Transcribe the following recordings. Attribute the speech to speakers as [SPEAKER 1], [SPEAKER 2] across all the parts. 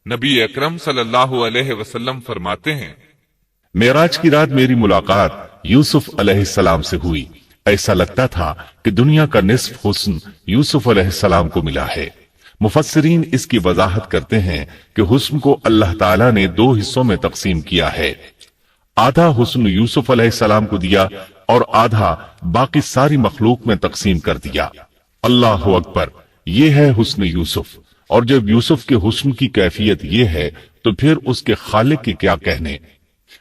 [SPEAKER 1] نبی اکرم صلی اللہ علیہ وسلم فرماتے ہیں،
[SPEAKER 2] معراج کی رات میری ملاقات یوسف علیہ السلام سے ہوئی۔ ایسا لگتا تھا کہ دنیا کا نصف حسن یوسف علیہ السلام کو ملا ہے۔ مفسرین اس کی وضاحت کرتے ہیں کہ حسن کو اللہ تعالیٰ نے دو حصوں میں تقسیم کیا ہے، آدھا حسن یوسف علیہ السلام کو دیا اور آدھا باقی ساری مخلوق میں تقسیم کر دیا۔ اللہ اکبر، یہ ہے حسن یوسف۔ اور جب یوسف کے حسن کی کیفیت یہ ہے تو پھر اس کے خالق کے کیا کہنے۔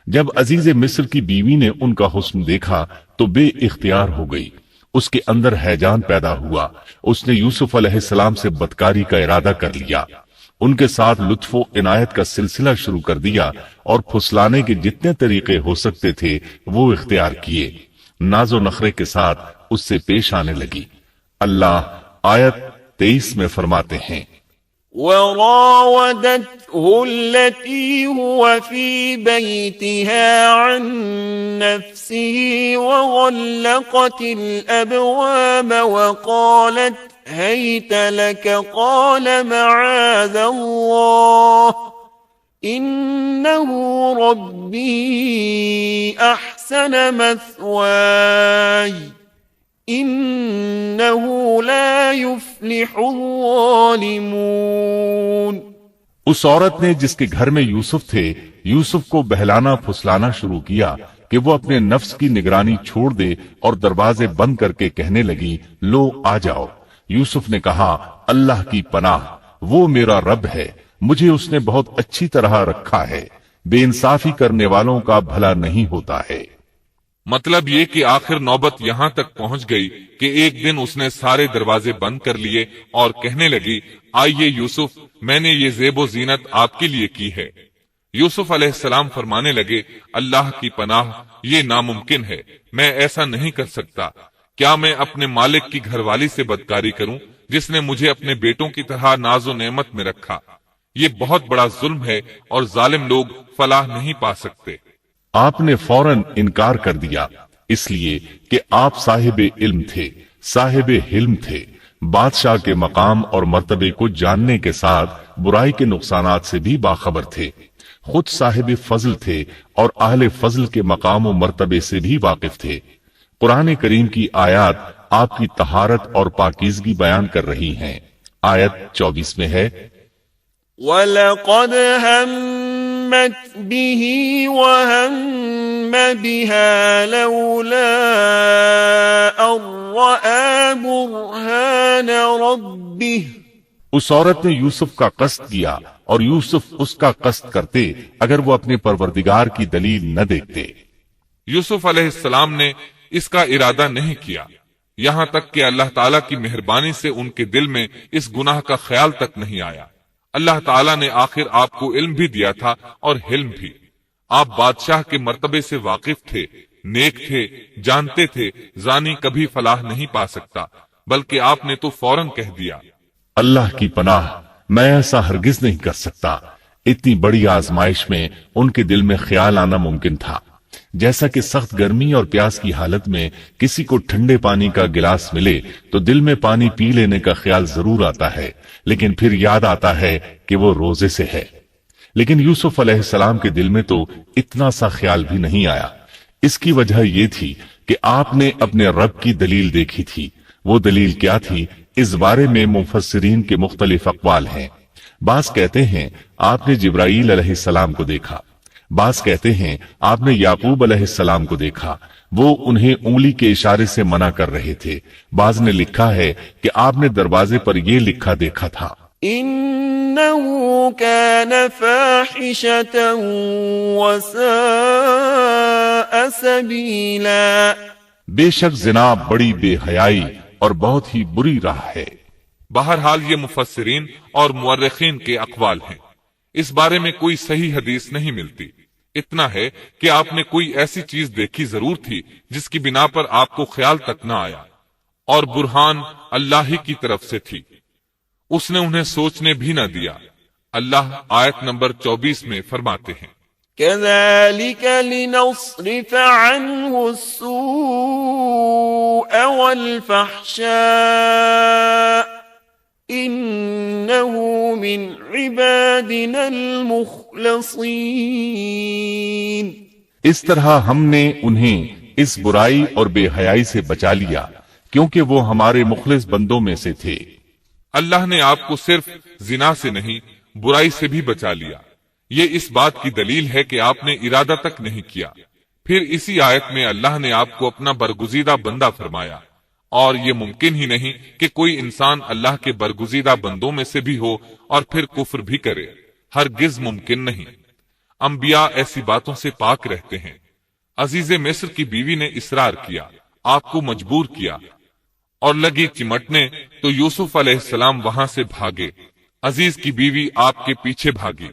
[SPEAKER 2] جب عزیز مصر کی بیوی نے ان کا حسن دیکھا تو بے اختیار ہو گئی، اس کے اندر ہیجان پیدا ہوا۔ اس نے یوسف علیہ السلام سے بدکاری کا ارادہ کر لیا، ان کے ساتھ لطف و عنایت کا سلسلہ شروع کر دیا اور پھسلانے کے جتنے طریقے ہو سکتے تھے وہ اختیار کیے۔ ناز و نخرے کے ساتھ اس سے پیش آنے لگی۔ اللہ آیت 23 میں فرماتے ہیں،
[SPEAKER 3] وراودته التي هو في بيتها عن نفسه وغلقت الأبواب وقالت هيت لك قال معاذ الله إنه ربي أحسن مثواي انہو لا یفلح الظالمون۔
[SPEAKER 2] اس عورت نے جس کے گھر میں یوسف تھے یوسف کو بہلانا پھسلانا شروع کیا کہ وہ اپنے نفس کی نگرانی چھوڑ دے اور دروازے بند کر کے کہنے لگی، لو آ جاؤ۔ یوسف نے کہا، اللہ کی پناہ، وہ میرا رب ہے، مجھے اس نے بہت اچھی طرح رکھا ہے، بے انصافی کرنے والوں کا بھلا نہیں ہوتا ہے۔
[SPEAKER 1] مطلب یہ کہ آخر نوبت یہاں تک پہنچ گئی کہ ایک دن اس نے سارے دروازے بند کر لیے اور کہنے لگی، آئیے یوسف، میں نے یہ زیب و زینت آپ کے لیے کی ہے۔ یوسف علیہ السلام فرمانے لگے، اللہ کی پناہ، یہ ناممکن ہے، میں ایسا نہیں کر سکتا۔ کیا میں اپنے مالک کی گھر والی سے بدکاری کروں جس نے مجھے اپنے بیٹوں کی طرح ناز و نعمت میں رکھا؟ یہ بہت بڑا ظلم ہے اور ظالم لوگ فلاح نہیں پا سکتے۔
[SPEAKER 2] آپ نے فوراً انکار کر دیا، اس لیے کہ آپ صاحب علم تھے، صاحب حلم تھے، بادشاہ کے مقام اور مرتبے کو جاننے کے ساتھ برائی کے نقصانات سے بھی باخبر تھے، خود صاحب فضل تھے اور اہل فضل کے مقام و مرتبے سے بھی واقف تھے۔ قرآن کریم کی آیات آپ کی طہارت اور پاکیزگی بیان کر رہی ہیں۔ آیت 24 میں ہے،
[SPEAKER 3] وَلَقَدْ هَمَّتْ بِهِ وَهَمَّ بِهَا لَوْلَا أَن رَّأَىٰ بُرْهَانَ رَبِّهِ۔
[SPEAKER 2] اس عورت نے یوسف کا قصد کیا اور یوسف اس کا قصد کرتے اگر وہ اپنے پروردگار کی دلیل نہ دیکھتے۔
[SPEAKER 1] یوسف علیہ السلام نے اس کا ارادہ نہیں کیا، یہاں تک کہ اللہ تعالیٰ کی مہربانی سے ان کے دل میں اس گناہ کا خیال تک نہیں آیا۔ اللہ تعالیٰ نے آخر آپ کو علم بھی دیا تھا اور حلم بھی۔ آپ بادشاہ کے مرتبے سے واقف تھے، نیک تھے، جانتے تھے زانی کبھی فلاح نہیں پا سکتا، بلکہ آپ نے تو فوراً کہہ دیا،
[SPEAKER 2] اللہ کی پناہ، میں ایسا ہرگز نہیں کر سکتا۔ اتنی بڑی آزمائش میں ان کے دل میں خیال آنا ممکن تھا، جیسا کہ سخت گرمی اور پیاس کی حالت میں کسی کو ٹھنڈے پانی کا گلاس ملے تو دل میں پانی پی لینے کا خیال ضرور آتا ہے، لیکن پھر یاد آتا ہے کہ وہ روزے سے ہے۔ لیکن یوسف علیہ السلام کے دل میں تو اتنا سا خیال بھی نہیں آیا۔ اس کی وجہ یہ تھی کہ آپ نے اپنے رب کی دلیل دیکھی تھی۔ وہ دلیل کیا تھی، اس بارے میں مفسرین کے مختلف اقوال ہیں۔ بعض کہتے ہیں آپ نے جبرائیل علیہ السلام کو دیکھا، بعض کہتے ہیں آپ نے یعقوب علیہ السلام کو دیکھا، وہ انہیں انگلی کے اشارے سے منع کر رہے تھے۔ بعض نے لکھا ہے کہ آپ نے دروازے پر یہ لکھا دیکھا تھا،
[SPEAKER 3] انہو کان فاحشۃ وساء سبیلا۔
[SPEAKER 2] بے شک زنا بڑی بے حیائی اور بہت ہی بری راہ ہے۔
[SPEAKER 1] بہرحال یہ مفسرین اور مورخین کے اقوال ہیں، اس بارے میں کوئی صحیح حدیث نہیں ملتی۔ اتنا ہے کہ آپ نے کوئی ایسی چیز دیکھی ضرور تھی جس کی بنا پر آپ کو خیال تک نہ آیا، اور برہان اللہ ہی کی طرف سے تھی، اس نے انہیں سوچنے بھی نہ دیا۔ اللہ آیت نمبر 24 میں فرماتے ہیں،
[SPEAKER 3] كذلك لنصرف عنه السوء والفحشاء إنه من عبادنا المخلصين.
[SPEAKER 2] اس طرح ہم نے انہیں اس برائی اور بے حیائی سے بچا لیا کیونکہ وہ ہمارے مخلص بندوں میں سے تھے۔
[SPEAKER 1] اللہ نے آپ کو صرف زنا سے نہیں برائی سے بھی بچا لیا۔ یہ اس بات کی دلیل ہے کہ آپ نے ارادہ تک نہیں کیا۔ پھر اسی آیت میں اللہ نے آپ کو اپنا برگزیدہ بندہ فرمایا، اور یہ ممکن ہی نہیں کہ کوئی انسان اللہ کے برگزیدہ بندوں میں سے بھی ہو اور پھر کفر بھی کرے، ہرگز ممکن نہیں۔ انبیاء ایسی باتوں سے پاک رہتے ہیں۔ عزیز مصر کی بیوی نے اصرار کیا، آپ کو مجبور کیا اور لگی چمٹنے تو یوسف علیہ السلام وہاں سے بھاگے۔ عزیز کی بیوی آپ کے پیچھے بھاگی۔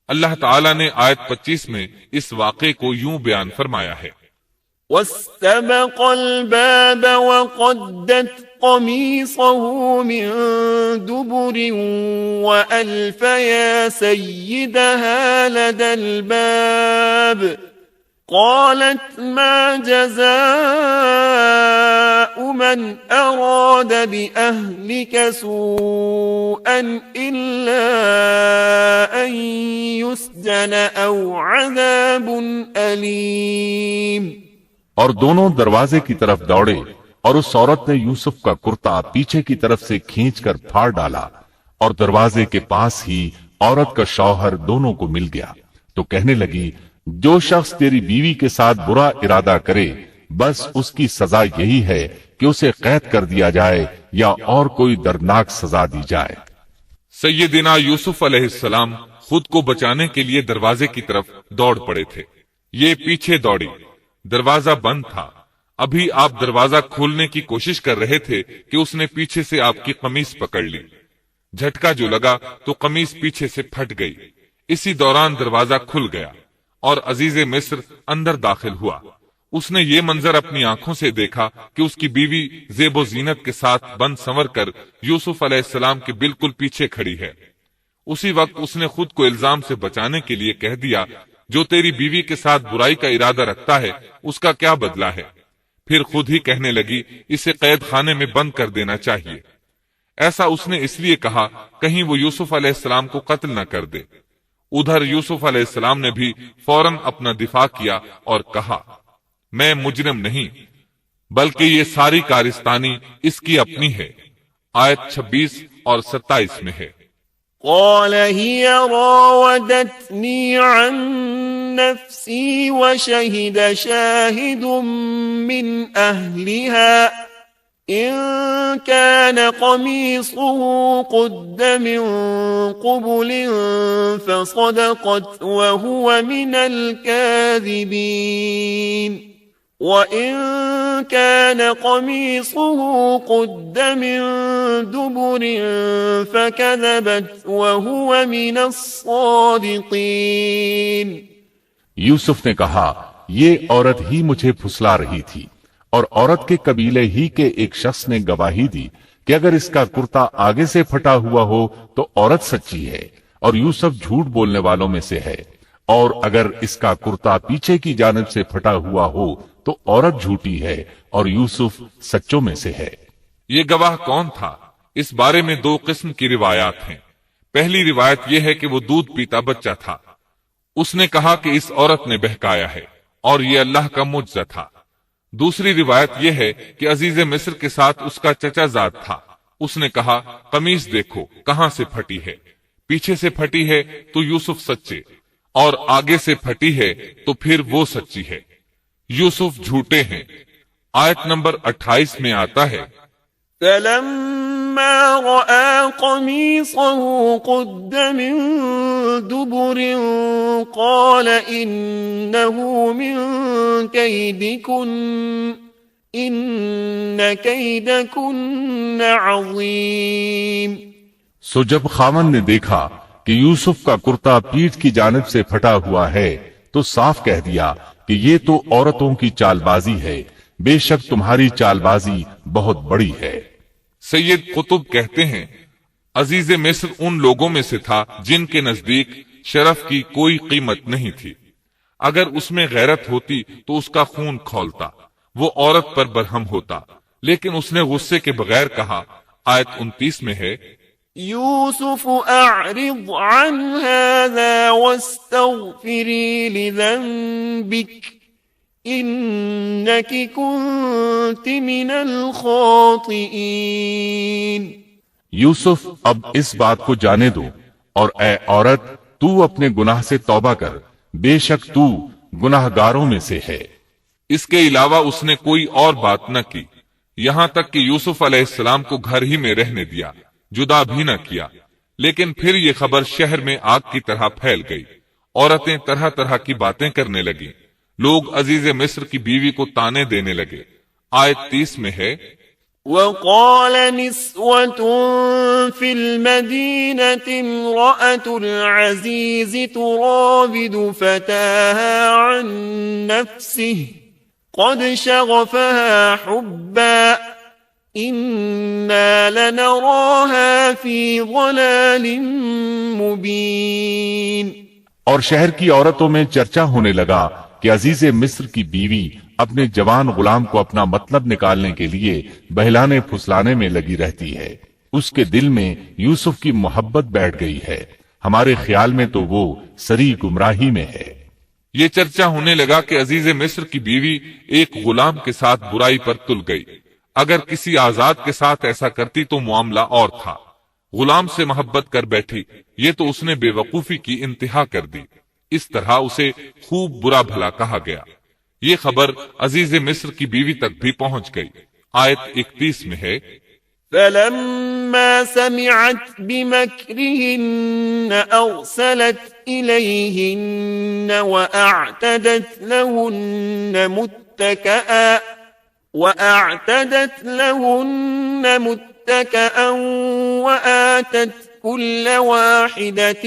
[SPEAKER 1] اللہ تعالیٰ نے آیت 25 میں اس واقعے کو یوں بیان فرمایا ہے،
[SPEAKER 3] واستبق الباب وقدت قميصه من دبر وألف يا سيدها لدى الباب قالت ما جزاء من أراد بأهلك سوءا إلا أن يسجن أو عذاب أليم.
[SPEAKER 2] اور دونوں دروازے کی طرف دوڑے اور اس عورت نے یوسف کا کرتا پیچھے کی طرف سے کھینچ کر پھاڑ ڈالا اور دروازے کے پاس ہی عورت کا شوہر دونوں کو مل گیا تو کہنے لگی، جو شخص تیری بیوی کے ساتھ برا ارادہ کرے بس اس کی سزا یہی ہے کہ اسے قید کر دیا جائے یا اور کوئی دردناک سزا دی جائے۔
[SPEAKER 1] سیدنا یوسف علیہ السلام خود کو بچانے کے لیے دروازے کی طرف دوڑ پڑے تھے۔ یہ پیچھے دوڑی، دروازہ بند تھا۔ ابھی آپ دروازہ کھولنے کی کوشش کر رہے تھے کہ اس نے پیچھے سے آپ کی قمیص پکڑ لی۔ جھٹکا جو لگا تو قمیص پیچھے سے پھٹ گئی۔ اسی دوران دروازہ کھل گیا اور عزیز مصر اندر داخل ہوا۔ اس نے یہ منظر اپنی آنکھوں سے دیکھا کہ اس کی بیوی زیب و زینت کے ساتھ بند سنور کر یوسف علیہ السلام کے بالکل پیچھے کھڑی ہے۔ اسی وقت اس نے خود کو الزام سے بچانے کے لیے کہہ دیا، جو تیری بیوی کے ساتھ برائی کا ارادہ رکھتا ہے اس کا کیا بدلہ ہے؟ پھر خود ہی کہنے لگی، اسے قید خانے میں بند کر دینا چاہیے۔ ایسا اس نے اس لیے کہا کہیں وہ یوسف علیہ السلام کو قتل نہ کر دے۔ ادھر یوسف علیہ السلام نے بھی فوراً اپنا دفاع کیا اور کہا، میں مجرم نہیں بلکہ یہ ساری کارستانی اس کی اپنی ہے۔ آیت 26 اور 27 میں ہے،
[SPEAKER 3] قال هي راودتني عن نفسي وشهد شاهد من أهلها إن كان قميصه قد من قبل فصدقت وهو من الكاذبين وَإِن كَانَ قَمِيصُهُ قُدَّ مِن دُبُرٍ فَكَذَبَتْ وَهُوَ مِنَ الصَّادِقِينَ.
[SPEAKER 2] یوسف نے کہا، یہ عورت ہی مجھے پھسلا رہی تھی، اور عورت کے قبیلے ہی کے ایک شخص نے گواہی دی کہ اگر اس کا کرتا آگے سے پھٹا ہوا ہو تو عورت سچی ہے اور یوسف جھوٹ بولنے والوں میں سے ہے، اور اگر اس کا کرتا پیچھے کی جانب سے پھٹا ہوا ہو تو عورت جھوٹی ہے اور یوسف سچوں میں سے ہے۔
[SPEAKER 1] یہ گواہ کون تھا؟ اس بارے میں دو قسم کی روایات ہیں۔ پہلی روایت یہ ہے کہ وہ دودھ پیتا بچہ تھا، اس نے کہا کہ اس عورت نے بہکایا ہے اور یہ اللہ کا معجزہ تھا۔ دوسری روایت یہ ہے کہ عزیز مصر کے ساتھ اس کا چچا زاد تھا، اس نے کہا قمیص دیکھو کہاں سے پھٹی ہے، پیچھے سے پھٹی ہے تو یوسف سچے، اور آگے سے پھٹی ہے تو پھر وہ سچی ہے، یوسف جھوٹے ہیں۔ آیت نمبر 28 میں آتا ہے،
[SPEAKER 3] فَلَمَّا رَأَى قَمِيصَهُ قُدَّ مِن دُبُرٍ قَالَ إِنَّهُ مِن كَيْدِكُنَّ إِنَّ كَيْدَكُنَّ عَظِيمٌ.
[SPEAKER 2] سو جب خاوند نے دیکھا کہ یوسف کا کرتا پیٹھ کی جانب سے پھٹا ہوا ہے تو صاف کہہ دیا کہ یہ تو عورتوں کی چال بازی ہے، بے شک تمہاری چال بازی بہت بڑی ہے۔
[SPEAKER 1] سید قطب کہتے ہیں، عزیز مصر ان لوگوں میں سے تھا جن کے نزدیک شرف کی کوئی قیمت نہیں تھی۔ اگر اس میں غیرت ہوتی تو اس کا خون کھولتا، وہ عورت پر برہم ہوتا، لیکن اس نے غصے کے بغیر کہا۔ آیت 29 میں ہے،
[SPEAKER 3] يوسف أعرض عن هذا واستغفري لذنبك إنك كنت من الخاطئين۔
[SPEAKER 2] یوسف اب اس بات کو جانے دو اور اے عورت تو اپنے گناہ سے توبہ کر، بے شک تو گناہ گاروں میں سے ہے۔
[SPEAKER 1] اس کے علاوہ اس نے کوئی اور بات نہ کی، یہاں تک کہ یوسف علیہ السلام کو گھر ہی میں رہنے دیا، جدا بھی نہ کیا۔ لیکن پھر یہ خبر شہر میں آگ کی طرح پھیل گئی، عورتیں طرح طرح کی باتیں کرنے لگیں، لوگ عزیز مصر کی بیوی کو تانے دینے لگے۔ آیت 30 میں ہے،
[SPEAKER 3] وقال نسوة في المدينة امرأة العزيز تراود فتاها عن نفسه قد شغفها حبا إنا لنراها في ضلال مبين۔
[SPEAKER 2] اور شہر کی عورتوں میں چرچا ہونے لگا کہ عزیز مصر کی بیوی اپنے جوان غلام کو اپنا مطلب نکالنے کے لیے بہلانے پھسلانے میں لگی رہتی ہے، اس کے دل میں یوسف کی محبت بیٹھ گئی ہے، ہمارے خیال میں تو وہ سری گمراہی میں ہے۔
[SPEAKER 1] یہ چرچا ہونے لگا کہ عزیز مصر کی بیوی ایک غلام کے ساتھ برائی پر تل گئی، اگر کسی آزاد کے ساتھ ایسا کرتی تو معاملہ اور تھا، غلام سے محبت کر بیٹھی، یہ تو اس نے بے وقوفی کی انتہا کر دی، اس طرح اسے خوب برا بھلا کہا گیا۔ یہ خبر عزیز مصر کی بیوی تک بھی پہنچ گئی۔ آیت 31 میں ہے،
[SPEAKER 3] فلما سمعت بمكرهن أرسلت إليهن وأعتدت لهن متكئا وآتت كل واحدة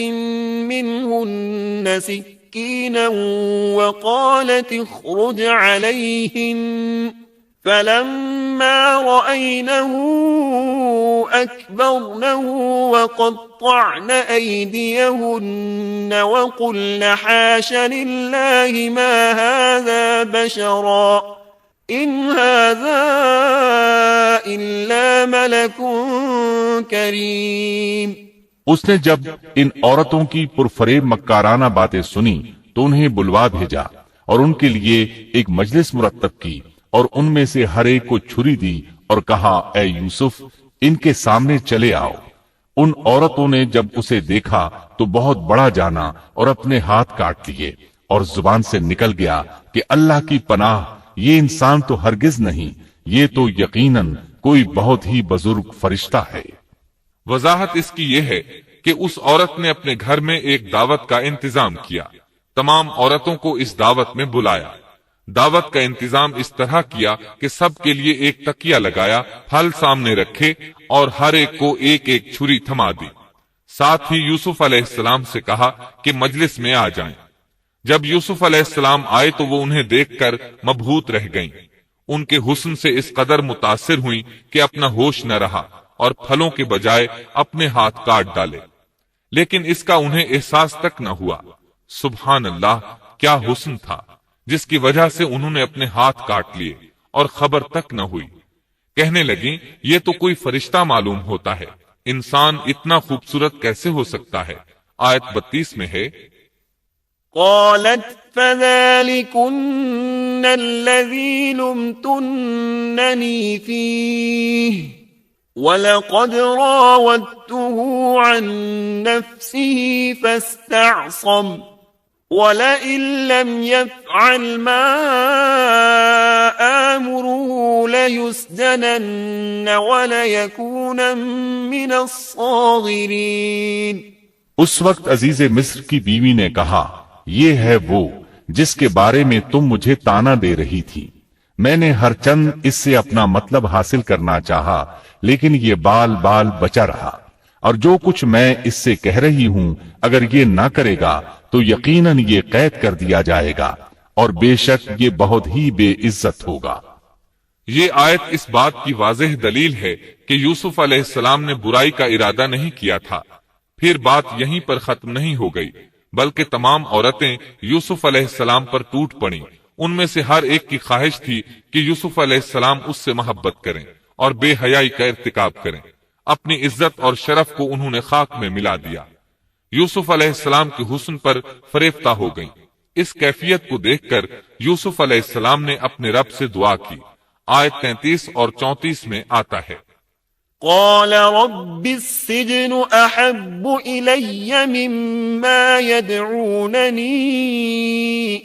[SPEAKER 3] منهن سكينا وقالت اخرج عليهن فلما رأينه أكبرنه وقطعن أيديهن وقلن حاش لله ما هذا بشرا إن هذا إلا ملك کریم۔
[SPEAKER 2] اس نے جب ان عورتوں کی پرفریب مکارانہ باتیں سنی تو انہیں بلوا بھیجا اور ان کے لیے ایک مجلس مرتب کی اور ان میں سے ہر ایک کو چھری دی اور کہا، اے یوسف ان کے سامنے چلے آؤ۔ ان عورتوں نے جب اسے دیکھا تو بہت بڑا جانا اور اپنے ہاتھ کاٹ لیے اور زبان سے نکل گیا کہ اللہ کی پناہ، یہ انسان تو ہرگز نہیں، یہ تو یقیناً کوئی بہت ہی بزرگ فرشتہ ہے۔
[SPEAKER 1] وضاحت اس کی یہ ہے کہ اس عورت نے اپنے گھر میں ایک دعوت کا انتظام کیا، تمام عورتوں کو اس دعوت میں بلایا، دعوت کا انتظام اس طرح کیا کہ سب کے لیے ایک تکیہ لگایا، پھل سامنے رکھے اور ہر ایک کو ایک ایک چھری تھما دی، ساتھ ہی یوسف علیہ السلام سے کہا کہ مجلس میں آ جائیں۔ جب یوسف علیہ السلام آئے تو وہ انہیں دیکھ کر مبہوت رہ گئیں، ان کے حسن سے اس قدر متاثر ہوئیں کہ اپنا ہوش نہ رہا اور پھلوں کے بجائے اپنے ہاتھ کاٹ ڈالے، لیکن اس کا انہیں احساس تک نہ ہوا۔ سبحان اللہ، کیا حسن تھا جس کی وجہ سے انہوں نے اپنے ہاتھ کاٹ لیے اور خبر تک نہ ہوئی۔ کہنے لگیں، یہ تو کوئی فرشتہ معلوم ہوتا ہے، انسان اتنا خوبصورت کیسے ہو سکتا ہے؟ آیت 32 میں ہے،
[SPEAKER 3] قالت فذلكن الذي لمتنني فيه وَلَقَدْ رَاوَدتُّهُ عَن نَّفْسِهِ فَاسْتَعْصَمَ وَلَئِن لَّمْ يَفْعَلْ مَا آمُرُهُ لَيُسْجَنَنَّ وَلَيَكُونًا مِّنَ الصَّاغِرِينَ۔
[SPEAKER 2] اس وقت عزیز مصر کی بیوی نے کہا، یہ ہے وہ جس کے بارے میں تم مجھے تانا دے رہی تھی، میں نے ہر چند اس سے اپنا مطلب حاصل کرنا چاہا لیکن یہ بال بال بچا رہا، اور جو کچھ میں اس سے کہہ رہی ہوں اگر یہ نہ کرے گا تو یقیناً یہ قید کر دیا جائے گا اور بے شک یہ بہت ہی بے عزت ہوگا۔
[SPEAKER 1] یہ آیت اس بات کی واضح دلیل ہے کہ یوسف علیہ السلام نے برائی کا ارادہ نہیں کیا تھا۔ پھر بات یہیں پر ختم نہیں ہو گئی، بلکہ تمام عورتیں یوسف علیہ السلام پر ٹوٹ پڑیں۔ ان میں سے ہر ایک کی خواہش تھی کہ یوسف علیہ السلام اس سے محبت کریں اور بے حیائی کا ارتکاب کریں۔ اپنی عزت اور شرف کو انہوں نے خاک میں ملا دیا۔ یوسف علیہ السلام کے حسن پر فریفتہ ہو گئیں۔ اس کیفیت کو دیکھ کر یوسف علیہ السلام نے اپنے رب سے دعا کی۔ آیت 33 اور 34 میں آتا ہے،
[SPEAKER 3] قال رب السجن أحب إلي مما يدعونني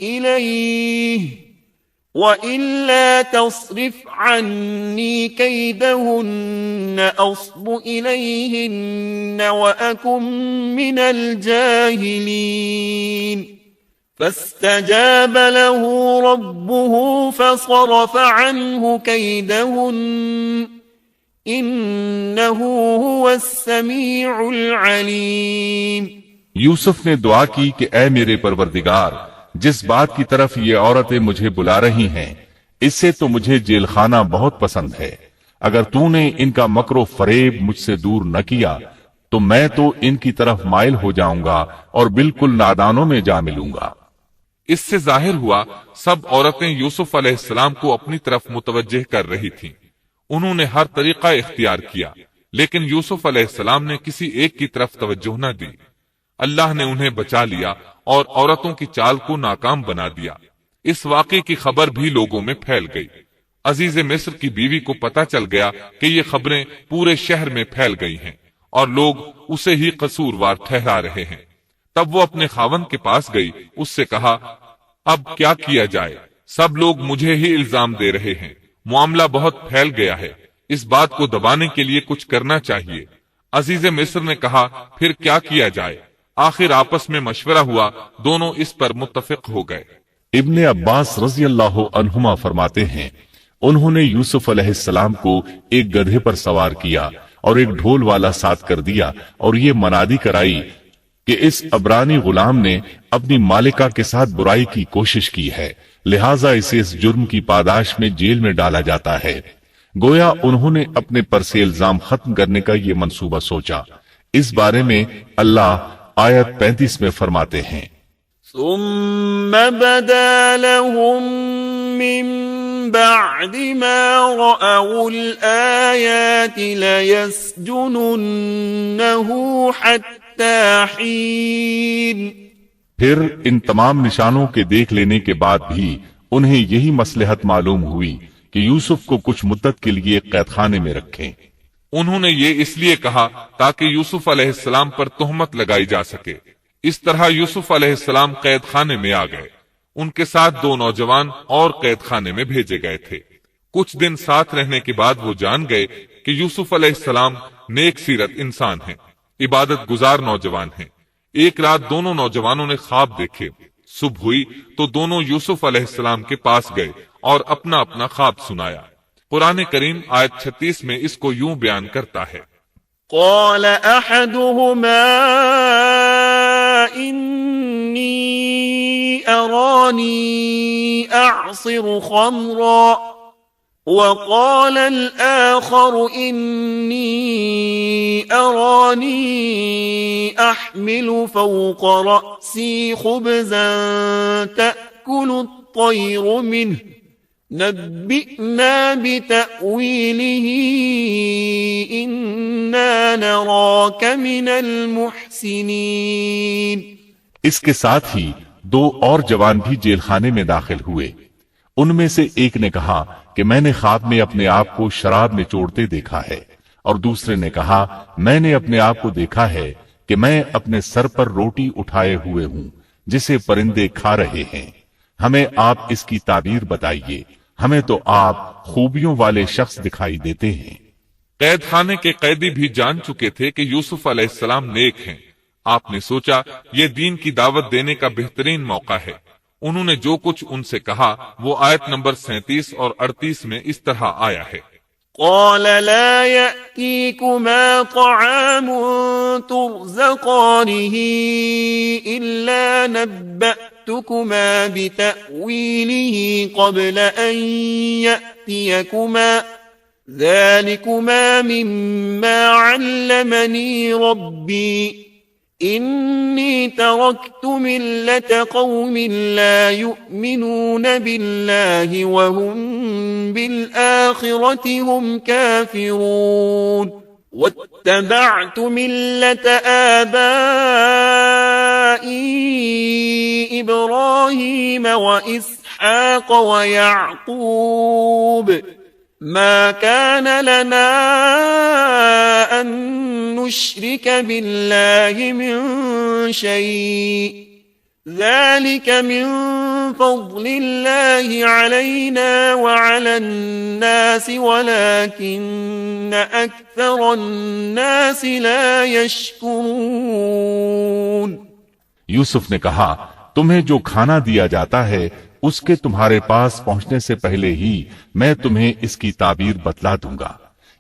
[SPEAKER 3] إليه وإلا تصرف عني كيدهن أصب إليهن وأكن من الجاهلين فاستجاب له ربه فصرف عنه كيدهن انه هو السمیع العلیم۔
[SPEAKER 2] یوسف نے دعا کی کہ اے میرے پروردگار، جس بات کی طرف یہ عورتیں مجھے بلا رہی ہیں اس سے تو مجھے جیل خانہ بہت پسند ہے۔ اگر تو نے ان کا مکر و فریب مجھ سے دور نہ کیا تو میں تو ان کی طرف مائل ہو جاؤں گا اور بالکل نادانوں میں جا ملوں گا۔
[SPEAKER 1] اس سے ظاہر ہوا سب عورتیں یوسف علیہ السلام کو اپنی طرف متوجہ کر رہی تھیں۔ انہوں نے ہر طریقہ اختیار کیا لیکن یوسف علیہ السلام نے کسی ایک کی طرف توجہ نہ دی۔ اللہ نے انہیں بچا لیا اور عورتوں کی چال کو ناکام بنا دیا۔ اس واقعے کی خبر بھی لوگوں میں پھیل گئی۔ عزیز مصر کی بیوی کو پتہ چل گیا کہ یہ خبریں پورے شہر میں پھیل گئی ہیں اور لوگ اسے ہی قصوروار ٹھہرا رہے ہیں۔ تب وہ اپنے خاوند کے پاس گئی، اس سے کہا اب کیا کیا جائے؟ سب لوگ مجھے ہی الزام دے رہے ہیں، معاملہ بہت پھیل گیا ہے، اس بات کو دبانے کے لیے کچھ کرنا چاہیے۔ عزیز مصر نے کہا پھر کیا کیا جائے؟ آخر آپس میں مشورہ ہوا، دونوں اس پر متفق ہو گئے۔
[SPEAKER 2] ابن عباس رضی اللہ عنہما فرماتے ہیں انہوں نے یوسف علیہ السلام کو ایک گدھے پر سوار کیا اور ایک ڈھول والا ساتھ کر دیا اور یہ منادی کرائی کہ اس عبرانی غلام نے اپنی مالکہ کے ساتھ برائی کی کوشش کی ہے، لہٰذا اسے اس جرم کی پاداش میں جیل میں ڈالا جاتا ہے۔ گویا انہوں نے اپنے پر سے الزام ختم کرنے کا یہ منصوبہ سوچا۔ اس بارے میں اللہ آیت 35 میں فرماتے ہیں،
[SPEAKER 3] ثم بدا لهم من بعد ما رأوا الآيات ليسجننه حتى حين۔
[SPEAKER 2] پھر ان تمام نشانوں کے دیکھ لینے کے بعد بھی انہیں یہی مصلحت معلوم ہوئی کہ یوسف کو کچھ مدت کے لیے قید خانے میں رکھیں۔
[SPEAKER 1] انہوں نے یہ اس لیے کہا تاکہ یوسف علیہ السلام پر تہمت لگائی جا سکے۔ اس طرح یوسف علیہ السلام قید خانے میں آ گئے۔ ان کے ساتھ 2 نوجوان اور قید خانے میں بھیجے گئے تھے۔ کچھ دن ساتھ رہنے کے بعد وہ جان گئے کہ یوسف علیہ السلام نیک سیرت انسان ہیں، عبادت گزار نوجوان ہیں۔ ایک رات دونوں نوجوانوں نے خواب دیکھے۔ صبح ہوئی تو دونوں یوسف علیہ السلام کے پاس گئے اور اپنا اپنا خواب سنایا۔ قرآن کریم آیت 36 میں اس کو یوں بیان کرتا ہے،
[SPEAKER 3] قال احدهما انی ارانی اعصر خمرا وقال الآخر انی ارانی احمل فوق رأسی خبزا تأکل الطیر منه نبئنا بتأویلہ انا نراک من المحسنین۔
[SPEAKER 2] اس کے ساتھ ہی 2 اور جوان بھی جیل خانے میں داخل ہوئے۔ ان میں سے ایک نے کہا کہ میں نے خواب میں اپنے آپ کو شراب میں چوڑتے دیکھا ہے، اور دوسرے نے کہا میں نے اپنے آپ کو دیکھا ہے کہ میں اپنے سر پر روٹی اٹھائے ہوئے ہوں جسے پرندے کھا رہے ہیں۔ ہمیں آپ اس کی تعبیر بتائیے، ہمیں تو آپ خوبیوں والے شخص دکھائی دیتے ہیں۔
[SPEAKER 1] قید خانے کے قیدی بھی جان چکے تھے کہ یوسف علیہ السلام نیک ہیں۔ آپ نے سوچا یہ دین کی دعوت دینے کا بہترین موقع ہے۔ انہوں نے جو کچھ ان سے کہا وہ آیت نمبر 37 اور 38 میں اس طرح آیا ہے،
[SPEAKER 3] قال لا يأتيكما طعام ترزقانه إلا نبأتكما بتأويله قبل أن يأتيكما ذلكما مما علمني ربي إني تركت ملة قوم لا يؤمنون بالله وهم بالآخرة هم كافرون۔ واتبعت ملة آبائي إبراهيم وإسحاق ويعقوب ما كان لنا أن نشرك بالله من شيء ذلك من فضل الله علينا وعلى الناس ولكن أكثر الناس لا يشكرون۔
[SPEAKER 2] یوسف نے کہا تمہیں جو کھانا دیا جاتا ہے اس کے تمہارے پاس پہنچنے سے پہلے ہی میں تمہیں اس کی تعبیر بتلا دوں گا۔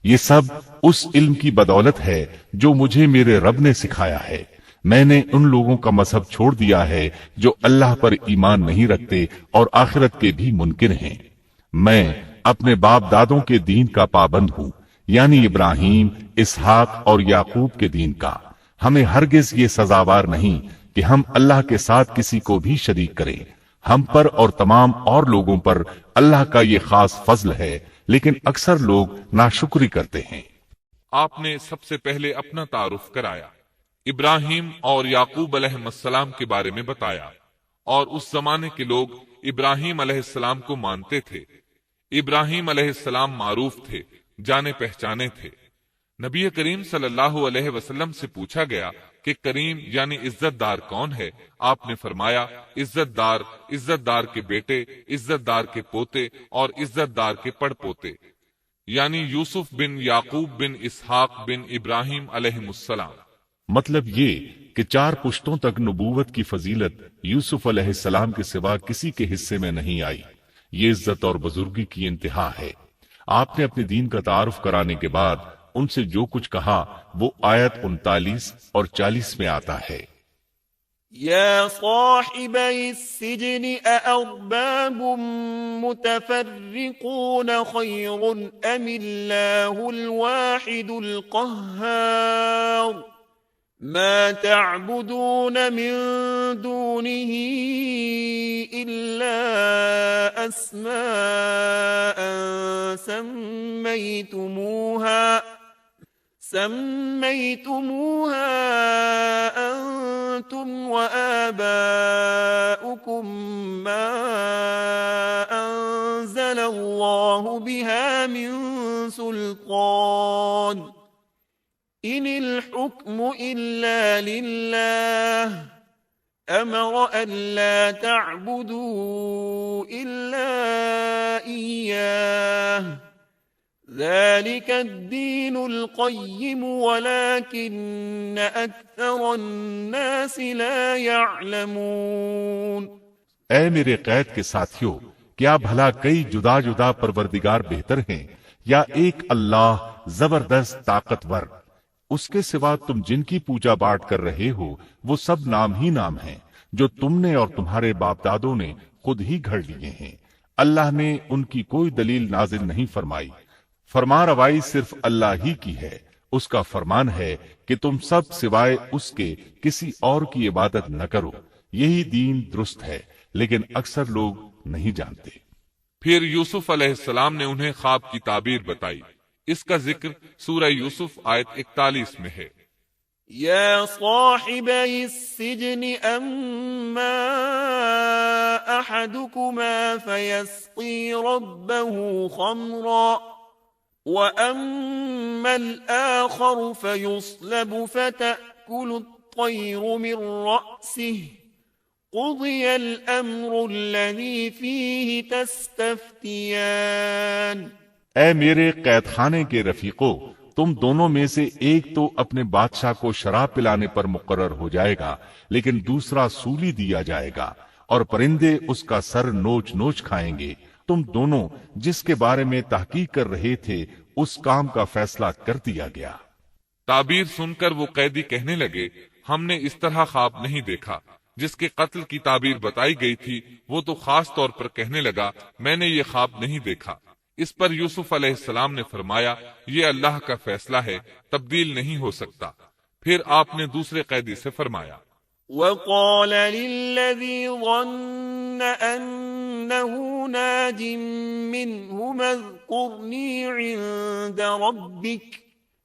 [SPEAKER 2] یہ سب اس علم کی بدولت ہے جو مجھے میرے رب نے سکھایا ہے۔ میں نے ان لوگوں کا مذہب چھوڑ دیا ہے جو اللہ پر ایمان نہیں رکھتے اور آخرت کے بھی منکر ہیں۔ میں اپنے باپ دادوں کے دین کا پابند ہوں، یعنی ابراہیم، اسحاق اور یعقوب کے دین کا۔ ہمیں ہرگز یہ سزاوار نہیں کہ ہم اللہ کے ساتھ کسی کو بھی شریک کریں۔ ہم پر اور تمام اور لوگوں پر اللہ کا یہ خاص فضل ہے، لیکن اکثر لوگ ناشکری کرتے ہیں۔
[SPEAKER 1] آپ نے سب سے پہلے اپنا تعارف کرایا، ابراہیم اور یعقوب علیہ السلام کے بارے میں بتایا، اور اس زمانے کے لوگ ابراہیم علیہ السلام کو مانتے تھے۔ ابراہیم علیہ السلام معروف تھے، جانے پہچانے تھے۔ نبی کریم صلی اللہ علیہ وسلم سے پوچھا گیا کہ کریم یعنی عزت دار کون ہے؟ آپ نے فرمایا عزت دار کے بیٹے، عزت دار کے پوتے اور عزت دار کے پڑ پوتے، یعنی یوسف بن یعقوب بن اسحاق بن ابراہیم علیہ السلام۔
[SPEAKER 2] مطلب یہ کہ 4 پشتوں تک نبوت کی فضیلت یوسف علیہ السلام کے سوا کسی کے حصے میں نہیں آئی۔ یہ عزت اور بزرگی کی انتہا ہے۔ آپ نے اپنے دین کا تعارف کرانے کے بعد ان سے جو کچھ کہا وہ آیت 39 اور 40 میں آتا ہے۔
[SPEAKER 3] يا صاحبي السجن أأرباب متفرقون خير أم الله الواحد القهار ما تعبدون من دونه إلا أسماء سميتموها أنتم وآباؤكم ما أنزل الله بها من سلطان إن الحكم إلا لله أمر ألا تعبدوا إلا إياه ذلك الدين القيم ولكن أكثر الناس لا يعلمون۔
[SPEAKER 2] اے میرے قید کے ساتھیوں، کیا بھلا کئی جدا جدا پروردگار بہتر ہیں یا ایک اللہ زبردست طاقتور؟ اس کے سوا تم جن کی پوجا باٹ کر رہے ہو وہ سب نام ہی نام ہیں جو تم نے اور تمہارے باپ دادوں نے خود ہی گھڑ لیے ہیں۔ اللہ نے ان کی کوئی دلیل نازل نہیں فرمائی۔ فرما روائی صرف اللہ ہی کی ہے۔ اس کا فرمان ہے کہ تم سب سوائے اس کے کسی اور کی عبادت نہ کرو۔ یہی دین درست ہے، لیکن اکثر لوگ نہیں جانتے۔
[SPEAKER 1] پھر یوسف علیہ السلام نے انہیں خواب کی تعبیر بتائی۔ اس کا ذکر سورہ یوسف آیت 41 میں ہے۔
[SPEAKER 3] يا صاحبي السجن أما أحدكما فيسقي ربه خمرا وأما الآخر فيصلب فتأكل الطير من رأسه قضي الأمر الذي فيه تستفتيان۔
[SPEAKER 2] اے میرے قید خانے کے رفیقو، تم دونوں میں سے ایک تو اپنے بادشاہ کو شراب پلانے پر مقرر ہو جائے گا، لیکن دوسرا سولی دیا جائے گا اور پرندے اس کا سر نوچ نوچ کھائیں گے۔ تم دونوں جس کے بارے میں تحقیق کر رہے تھے اس کام کا فیصلہ کر دیا گیا۔
[SPEAKER 1] تعبیر سن کر وہ قیدی کہنے لگے، ہم نے اس طرح خواب نہیں دیکھا۔ جس کے قتل کی تعبیر بتائی گئی تھی وہ تو خاص طور پر کہنے لگا، میں نے یہ خواب نہیں دیکھا۔ اس پر یوسف علیہ السلام نے فرمایا، یہ اللہ کا فیصلہ ہے، تبدیل نہیں ہو سکتا۔ پھر آپ نے دوسرے قیدی سے فرمایا،
[SPEAKER 3] وقال للذي ظن أنه ناج منهما اذكرني عند ربك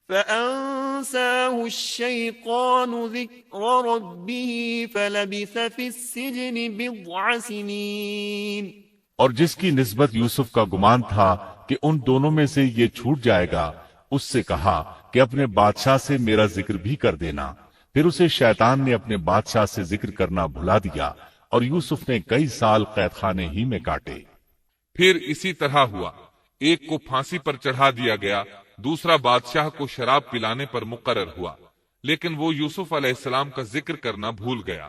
[SPEAKER 3] فأنساه الشيطان ذكر ربه فلبث في السجن بضع سنين.
[SPEAKER 2] اور جس کی نسبت یوسف کا گمان تھا کہ ان دونوں میں سے یہ چھوٹ جائے گا، اس سے کہا کہ اپنے بادشاہ سے میرا ذکر بھی کر دینا. پھر اسے شیطان نے اپنے بادشاہ سے ذکر کرنا بھلا دیا اور یوسف نے کئی سال قید خانے ہی میں کاٹے.
[SPEAKER 1] پھر اسی طرح ہوا، ایک کو پھانسی پر چڑھا دیا گیا، دوسرا بادشاہ کو شراب پلانے پر مقرر ہوا، لیکن وہ یوسف علیہ السلام کا ذکر کرنا بھول گیا.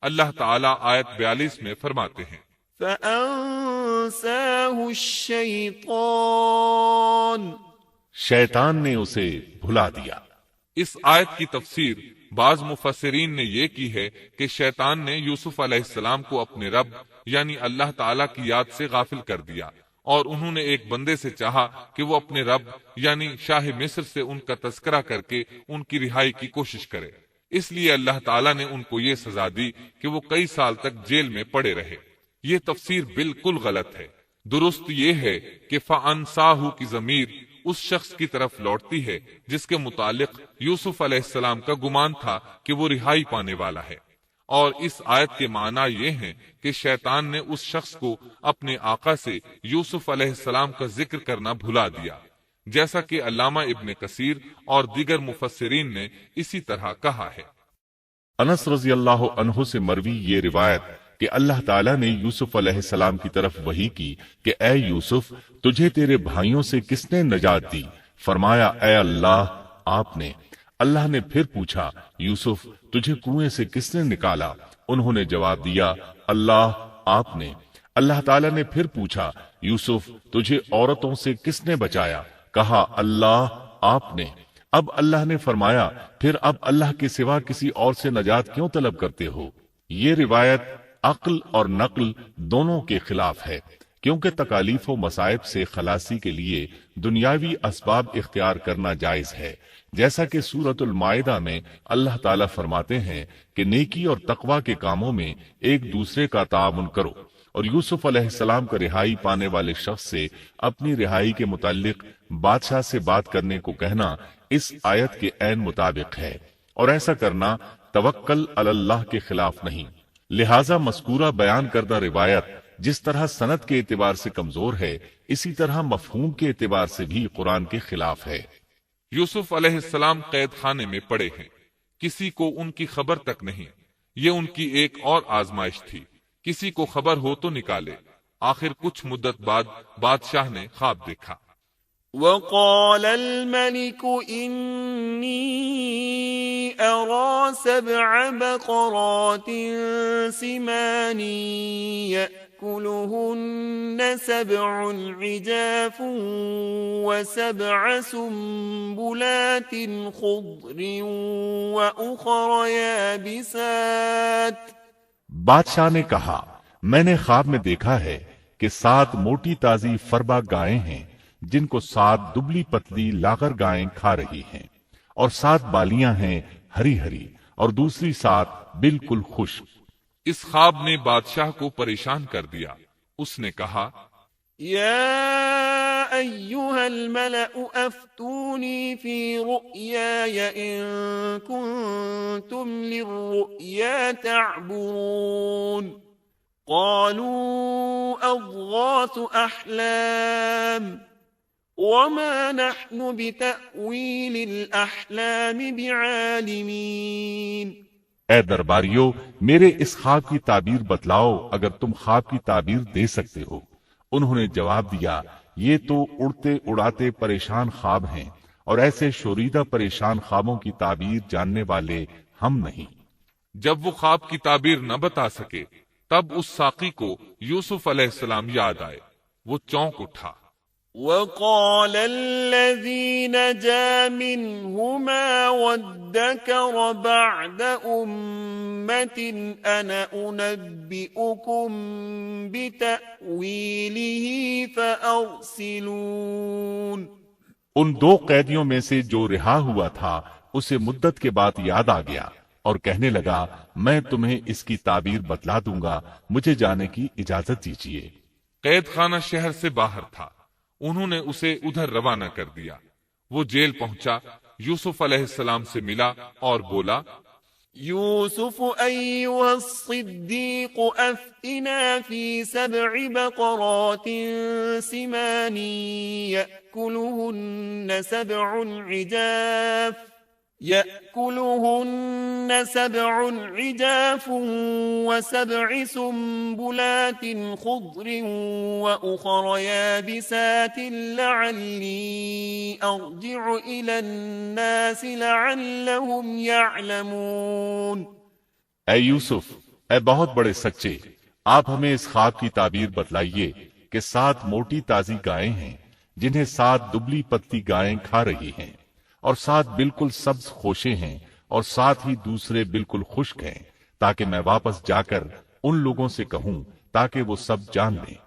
[SPEAKER 1] اللہ تعالیٰ آیت 42 میں فرماتے ہیں
[SPEAKER 3] فأنساه الشيطان.
[SPEAKER 2] شیطان نے اسے بھلا دیا.
[SPEAKER 1] اس آیت کی تفسیر بعض مفسرین نے یہ کی ہے کہ شیطان نے یوسف علیہ السلام کو اپنے رب یعنی اللہ تعالیٰ کی یاد سے غافل کر دیا، اور انہوں نے ایک بندے سے چاہا کہ وہ اپنے رب یعنی شاہ مصر سے ان کا تذکرہ کر کے ان کی رہائی کی کوشش کرے. اس لیے اللہ تعالیٰ نے ان کو یہ سزا دی کہ وہ کئی سال تک جیل میں پڑے رہے. یہ تفسیر بالکل غلط ہے. درست یہ ہے کہ فَأَنْسَاهُ کی ضمیر اس شخص کی طرف لوٹتی ہے جس کے متعلق یوسف علیہ السلام کا گمان تھا کہ وہ رہائی پانے والا ہے. اور اس آیت کے معنی یہ ہیں کہ شیطان نے اس شخص کو اپنے آقا سے یوسف علیہ السلام کا ذکر کرنا بھلا دیا، جیسا کہ علامہ ابن کثیر اور دیگر مفسرین نے اسی طرح کہا ہے.
[SPEAKER 2] انس رضی اللہ عنہ سے مروی یہ روایت کہ اللہ تعالیٰ نے یوسف علیہ السلام کی طرف وحی کی کہ اے یوسف، تجھے تیرے بھائیوں سے کس نے نجات دی؟ فرمایا اے اللہ، آپ نے. اللہ نے پھر پوچھا یوسف، تجھے کنویں سے کس نے نکالا؟ انہوں نے جواب دیا اللہ، آپ نے. اللہ تعالیٰ نے پھر پوچھا یوسف، تجھے عورتوں سے کس نے بچایا؟ کہا اللہ، آپ نے. اب اللہ نے فرمایا پھر اب اللہ کے سوا کسی اور سے نجات کیوں طلب کرتے ہو؟ یہ روایت عقل اور نقل دونوں کے خلاف ہے، کیونکہ تکالیف و مصائب سے خلاصی کے لیے دنیاوی اسباب اختیار کرنا جائز ہے، جیسا کہ سورۃ المائدہ میں اللہ تعالیٰ فرماتے ہیں کہ نیکی اور تقوی کے کاموں میں ایک دوسرے کا تعاون کرو. اور یوسف علیہ السلام کا رہائی پانے والے شخص سے اپنی رہائی کے متعلق بادشاہ سے بات کرنے کو کہنا اس آیت کے عین مطابق ہے، اور ایسا کرنا توکل علی اللہ کے خلاف نہیں. لہذا مذکورہ بیان کردہ روایت جس طرح سند کے اعتبار سے کمزور ہے، اسی طرح مفہوم کے اعتبار سے بھی قرآن کے خلاف ہے.
[SPEAKER 1] یوسف علیہ السلام قید خانے میں پڑے ہیں، کسی کو ان کی خبر تک نہیں. یہ ان کی ایک اور آزمائش تھی، کسی کو خبر ہو تو نکالے. آخر کچھ مدت بعد بادشاہ نے خواب دیکھا.
[SPEAKER 3] وقال الملك إني أرى 7 بقرات سمان يأكلهن 7 عجاف و7 سنبلات خضر وأخر يابسات.
[SPEAKER 2] بادشاہ نے کہا میں نے خواب میں دیکھا ہے کہ 7 موٹی تازی فربا گائیں ہیں جن کو 7 دبلی پتلی لاغر گائیں کھا رہی ہیں، اور 7 بالیاں ہیں ہری ہری اور دوسری 7 بالکل خشک.
[SPEAKER 1] اس خواب نے بادشاہ کو پریشان کر دیا. اس نے کہا
[SPEAKER 3] يا أيها الملأ أفتوني في رؤياي إن كنتم للرؤيا تعبرون. قالوا أضغاث أحلام وما نحن بتأويل الأحلام بعالمين.
[SPEAKER 2] اے درباریو، میرے اس خواب کی تعبیر بتلاؤ اگر تم خواب کی تعبیر دے سکتے ہو. انہوں نے جواب دیا یہ تو اڑتے اڑاتے پریشان خواب ہیں، اور ایسے شوریدہ پریشان خوابوں کی تعبیر جاننے والے ہم نہیں.
[SPEAKER 1] جب وہ خواب کی تعبیر نہ بتا سکے تب اس ساقی کو یوسف علیہ السلام یاد آئے. وہ چونک اٹھا.
[SPEAKER 3] وقال الذي نجا منهما وادكر بعد أمة أنا أنبئكم بتأويله فأرسلون.
[SPEAKER 2] ان 2 قیدیوں میں سے جو رہا ہوا تھا اسے مدت کے بعد یاد آ گیا اور کہنے لگا میں تمہیں اس کی تعبیر بتلا دوں گا، مجھے جانے کی اجازت دیجیے.
[SPEAKER 1] قید خانہ شہر سے باہر تھا. انہوں نے اسے ادھر روانہ کر دیا. وہ جیل پہنچا یوسف علیہ السلام سے ملا اور بولا،
[SPEAKER 3] يوسف أيها الصديق أفتنا في 7 بقرات سمان يأكلهن 7 عجاف و7 سنبلات خضر وأخر يابسات لعلي أرجع إلى الناس لعلهم يعلمون۔
[SPEAKER 2] اے یوسف، اے بہت بڑے سچے، آپ ہمیں اس خواب کی تعبیر بتلائیے کہ 7 موٹی تازی گائیں ہیں جنہیں 7 دبلی پتلی گائیں کھا رہی ہیں، اور 7 بالکل سبز خوشے ہیں، اور 7 ہی دوسرے بالکل خشک ہیں، تاکہ میں واپس جا کر ان لوگوں سے کہوں تاکہ وہ سب جان لیں۔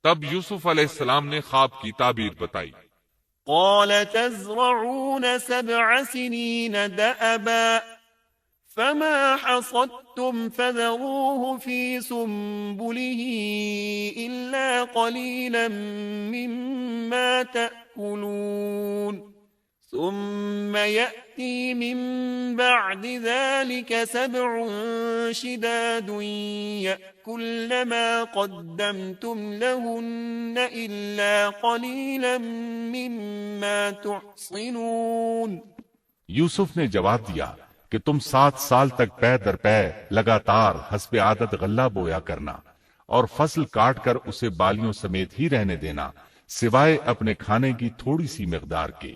[SPEAKER 1] تب یوسف علیہ السلام نے خواب کی تعبیر بتائی۔
[SPEAKER 3] قال تزرعون 7 سنين دأبا فما حصدتم فذروه في سنبله إلا قليلا مما تأكلون ثم يأتي من بعد ذلك 7 شداد يأكلن ما قدمتم لهن إلا قليلا مما تحصنون۔
[SPEAKER 2] یوسف نے جواب دیا کہ تم 7 سال تک پے در پے لگاتار حسب عادت غلہ بویا کرنا اور فصل کاٹ کر اسے بالیوں سمیت ہی رہنے دینا سوائے اپنے کھانے کی تھوڑی سی مقدار کے۔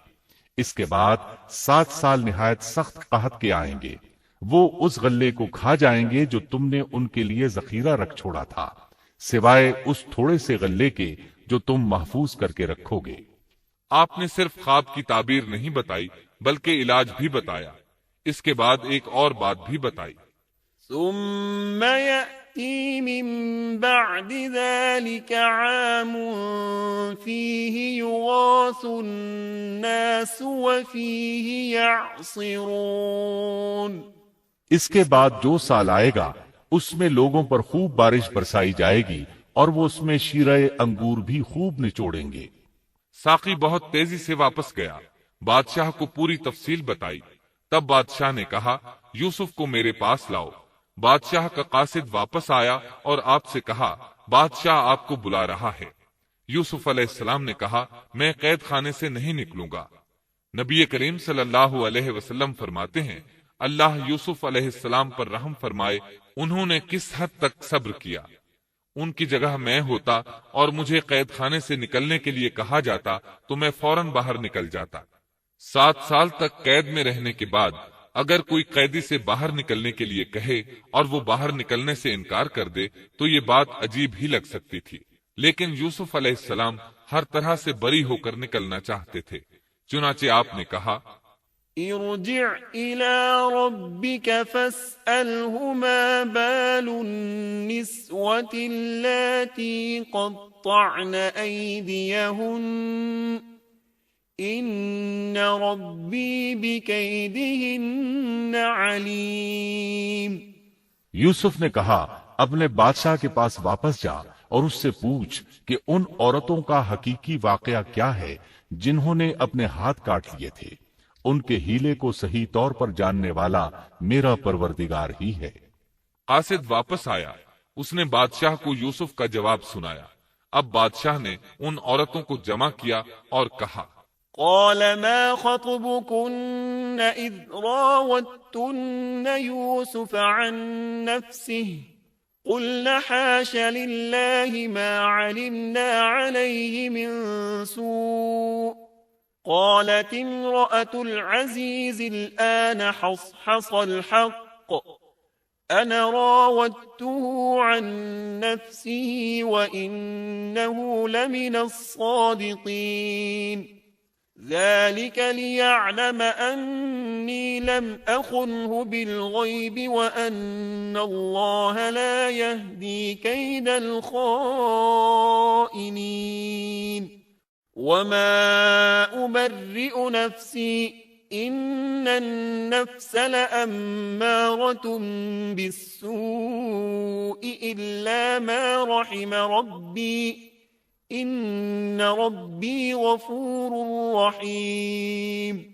[SPEAKER 2] اس کے بعد 7 سال نہایت سخت قحط کے آئیں گے، وہ اس غلے کو کھا جائیں گے جو تم نے ان کے لیے ذخیرہ رکھ چھوڑا تھا، سوائے اس تھوڑے سے غلے کے جو تم محفوظ کر کے رکھو گے۔
[SPEAKER 1] آپ نے صرف خواب کی تعبیر نہیں بتائی بلکہ علاج بھی بتایا۔ اس کے بعد ایک اور بات بھی بتائی۔
[SPEAKER 3] ثم يأتي من بعد ذلك عام فيه يغاث الناس وفيه يعصرون۔
[SPEAKER 2] اس کے بعد جو سال آئے گا اس میں لوگوں پر خوب بارش برسائی جائے گی اور وہ اس میں شیرہ انگور بھی خوب نچوڑیں گے۔
[SPEAKER 1] ساقی بہت تیزی سے واپس گیا، بادشاہ کو پوری تفصیل بتائی۔ تب بادشاہ نے کہا، یوسف کو میرے پاس لاؤ۔ بادشاہ کا قاصد واپس آیا اور آپ سے کہا، بادشاہ آپ کو بلا رہا ہے۔ یوسف علیہ السلام نے کہا، میں قید خانے سے نہیں نکلوں گا۔ نبی کریم صلی اللہ علیہ وسلم فرماتے ہیں، اللہ یوسف علیہ السلام پر رحم فرمائے، انہوں نے کس حد تک صبر کیا۔ ان کی جگہ میں ہوتا اور مجھے قید خانے سے نکلنے کے لیے کہا جاتا تو میں فوراً باہر نکل جاتا۔ 7 سال تک قید میں رہنے کے بعد اگر کوئی قیدی سے باہر نکلنے کے لیے کہے اور وہ باہر نکلنے سے انکار کر دے تو یہ بات عجیب ہی لگ سکتی تھی، لیکن یوسف علیہ السلام ہر طرح سے بری ہو کر نکلنا چاہتے تھے۔ چنانچہ آپ نے کہا،
[SPEAKER 3] ارجع إلى ربك فاسأله ما بال النسوة اللاتي قطعن أيديهن إن ربي بكيدهن عليم۔
[SPEAKER 2] یوسف نے کہا، اپنے بادشاہ کے پاس واپس جا اور اس سے پوچھ کہ ان عورتوں کا حقیقی واقعہ کیا ہے جنہوں نے اپنے ہاتھ کاٹ لیے تھے۔ ان کے ہیلے کو صحیح طور پر جاننے والا میرا پروردگار ہی ہے۔
[SPEAKER 1] قاصد واپس آیا، اس نے بادشاہ کو یوسف کا جواب سنایا۔ اب بادشاہ نے ان عورتوں کو جمع کیا اور کہا،
[SPEAKER 3] قال ما خطبكن إذ راوتن يوسف عن نفسه قلنا حاش لله ما علمنا عليه من سوء قالت امرأة العزيز الآن حصحص الحق أنا راودته عن نفسه وإنه لمن الصادقين ذلك ليعلم أني لم أخنه بالغيب وأن الله لا يهدي كيد الخائنين وما أبرئ نفسي إن النفس لأمارة بالسوء إلا ما رحم ربي إن ربي غفور رحيم۔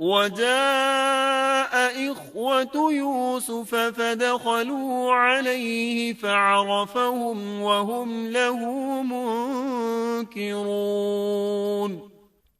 [SPEAKER 3] وجاء إخوة يوسف فدخلوا عليه فعرفهم وهم له منكرون۔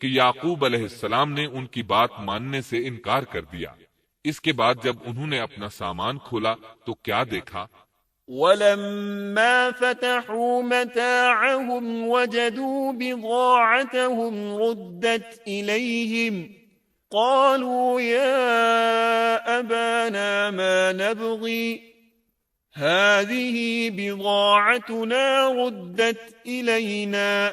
[SPEAKER 1] کہ یعقوب علیہ السلام نے ان کی بات ماننے سے انکار کر دیا۔ اس کے بعد جب انہوں نے اپنا سامان کھولا تو کیا دیکھا؟
[SPEAKER 3] وَلَمَّا فَتَحُوا مَتَاعَهُمْ وَجَدُوا بِضَاعَتَهُمْ رُدَّتْ إِلَيْهِمْ قَالُوا يَا أَبَانَا مَا نَبْغِي هَذِهِ بِضَاعَتُنَا رُدَّتْ إِلَيْنَا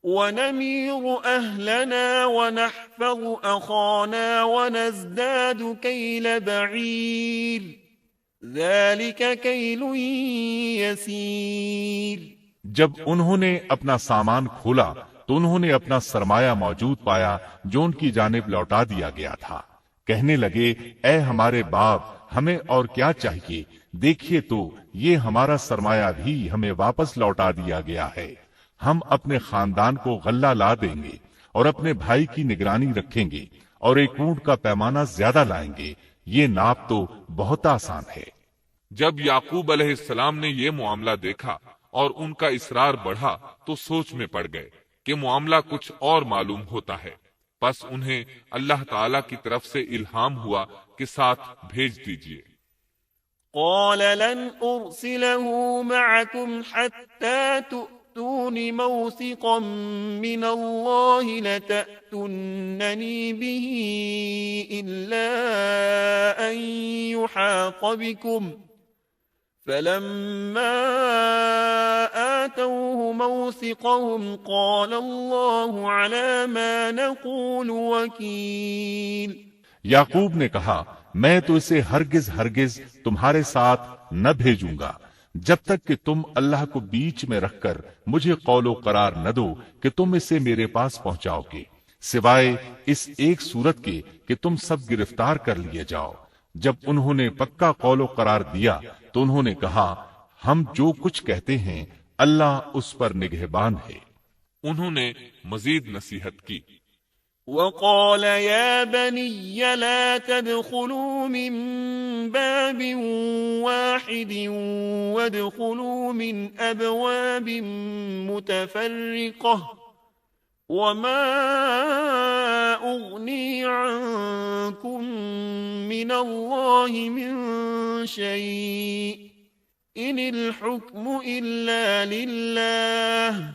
[SPEAKER 3] وَنَمِيرُ أَهْلَنَا وَنَحْفَظُ أَخَانَا وَنَزْدَادُ كَيْلَ بَعِيرٍ ذَلِكَ كَيْلٌ يَسِيرٌ۔
[SPEAKER 2] جب انہوں نے اپنا سامان کھولا تو انہوں نے اپنا سرمایہ موجود پایا جو ان کی جانب لوٹا دیا گیا تھا۔ کہنے لگے اے ہمارے باپ، ہمیں اور کیا چاہیے؟ دیکھیے تو یہ ہمارا سرمایہ بھی ہمیں واپس لوٹا دیا گیا ہے۔ ہم اپنے خاندان کو غلہ لا دیں گے اور اپنے بھائی کی نگرانی رکھیں گے اور ایک اونٹ کا پیمانہ زیادہ لائیں گے، یہ ناپ تو بہت آسان ہے۔
[SPEAKER 1] جب یعقوب علیہ السلام نے یہ معاملہ دیکھا اور ان کا اصرار بڑھا تو سوچ میں پڑ گئے کہ معاملہ کچھ اور معلوم ہوتا ہے۔ پس انہیں اللہ تعالی کی طرف سے الہام ہوا کہ ساتھ بھیج دیجئے۔
[SPEAKER 3] قال لن أرسله معكم حتى تؤتون موثقا من الله لتأتونني به إلا أن يحاط بكم فلما آتوه موثقهم قال الله على ما نقول وكيل۔
[SPEAKER 2] یعقوب نے کہا میں تو اسے ہرگز تمہارے ساتھ نہ بھیجوں گا جب تک کہ تم اللہ کو بیچ میں رکھ کر مجھے قول و قرار نہ دو کہ تم اسے میرے پاس پہنچاؤ گے، سوائے اس ایک صورت کے کہ تم سب گرفتار کر لیے جاؤ۔ جب انہوں نے پکا قول و قرار دیا تو انہوں نے کہا ہم جو کچھ کہتے ہیں اللہ اس پر نگہبان ہے۔
[SPEAKER 1] انہوں نے مزید نصیحت کی۔
[SPEAKER 3] وقال يا بني لا تدخلوا من باب واحد وادخلوا من أبواب متفرقة وما أغني عنكم من الله من شيء إن الحكم إلا لله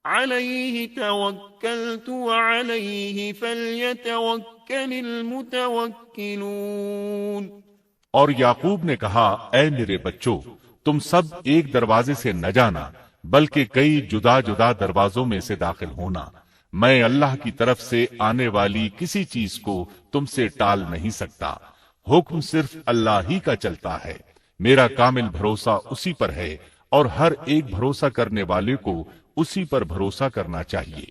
[SPEAKER 3] عليه توكلت وعليه فليتوكل المتوكلون۔
[SPEAKER 2] اور یعقوب نے کہا اے میرے بچوں، تم سب ایک دروازے سے نہ جانا بلکہ کئی جدا جدا دروازوں میں سے داخل ہونا۔ میں اللہ کی طرف سے آنے والی کسی چیز کو تم سے ٹال نہیں سکتا، حکم صرف اللہ ہی کا چلتا ہے، میرا کامل بھروسہ اسی پر ہے اور ہر ایک بھروسہ کرنے والے کو اسی پر بھروسہ کرنا چاہیے۔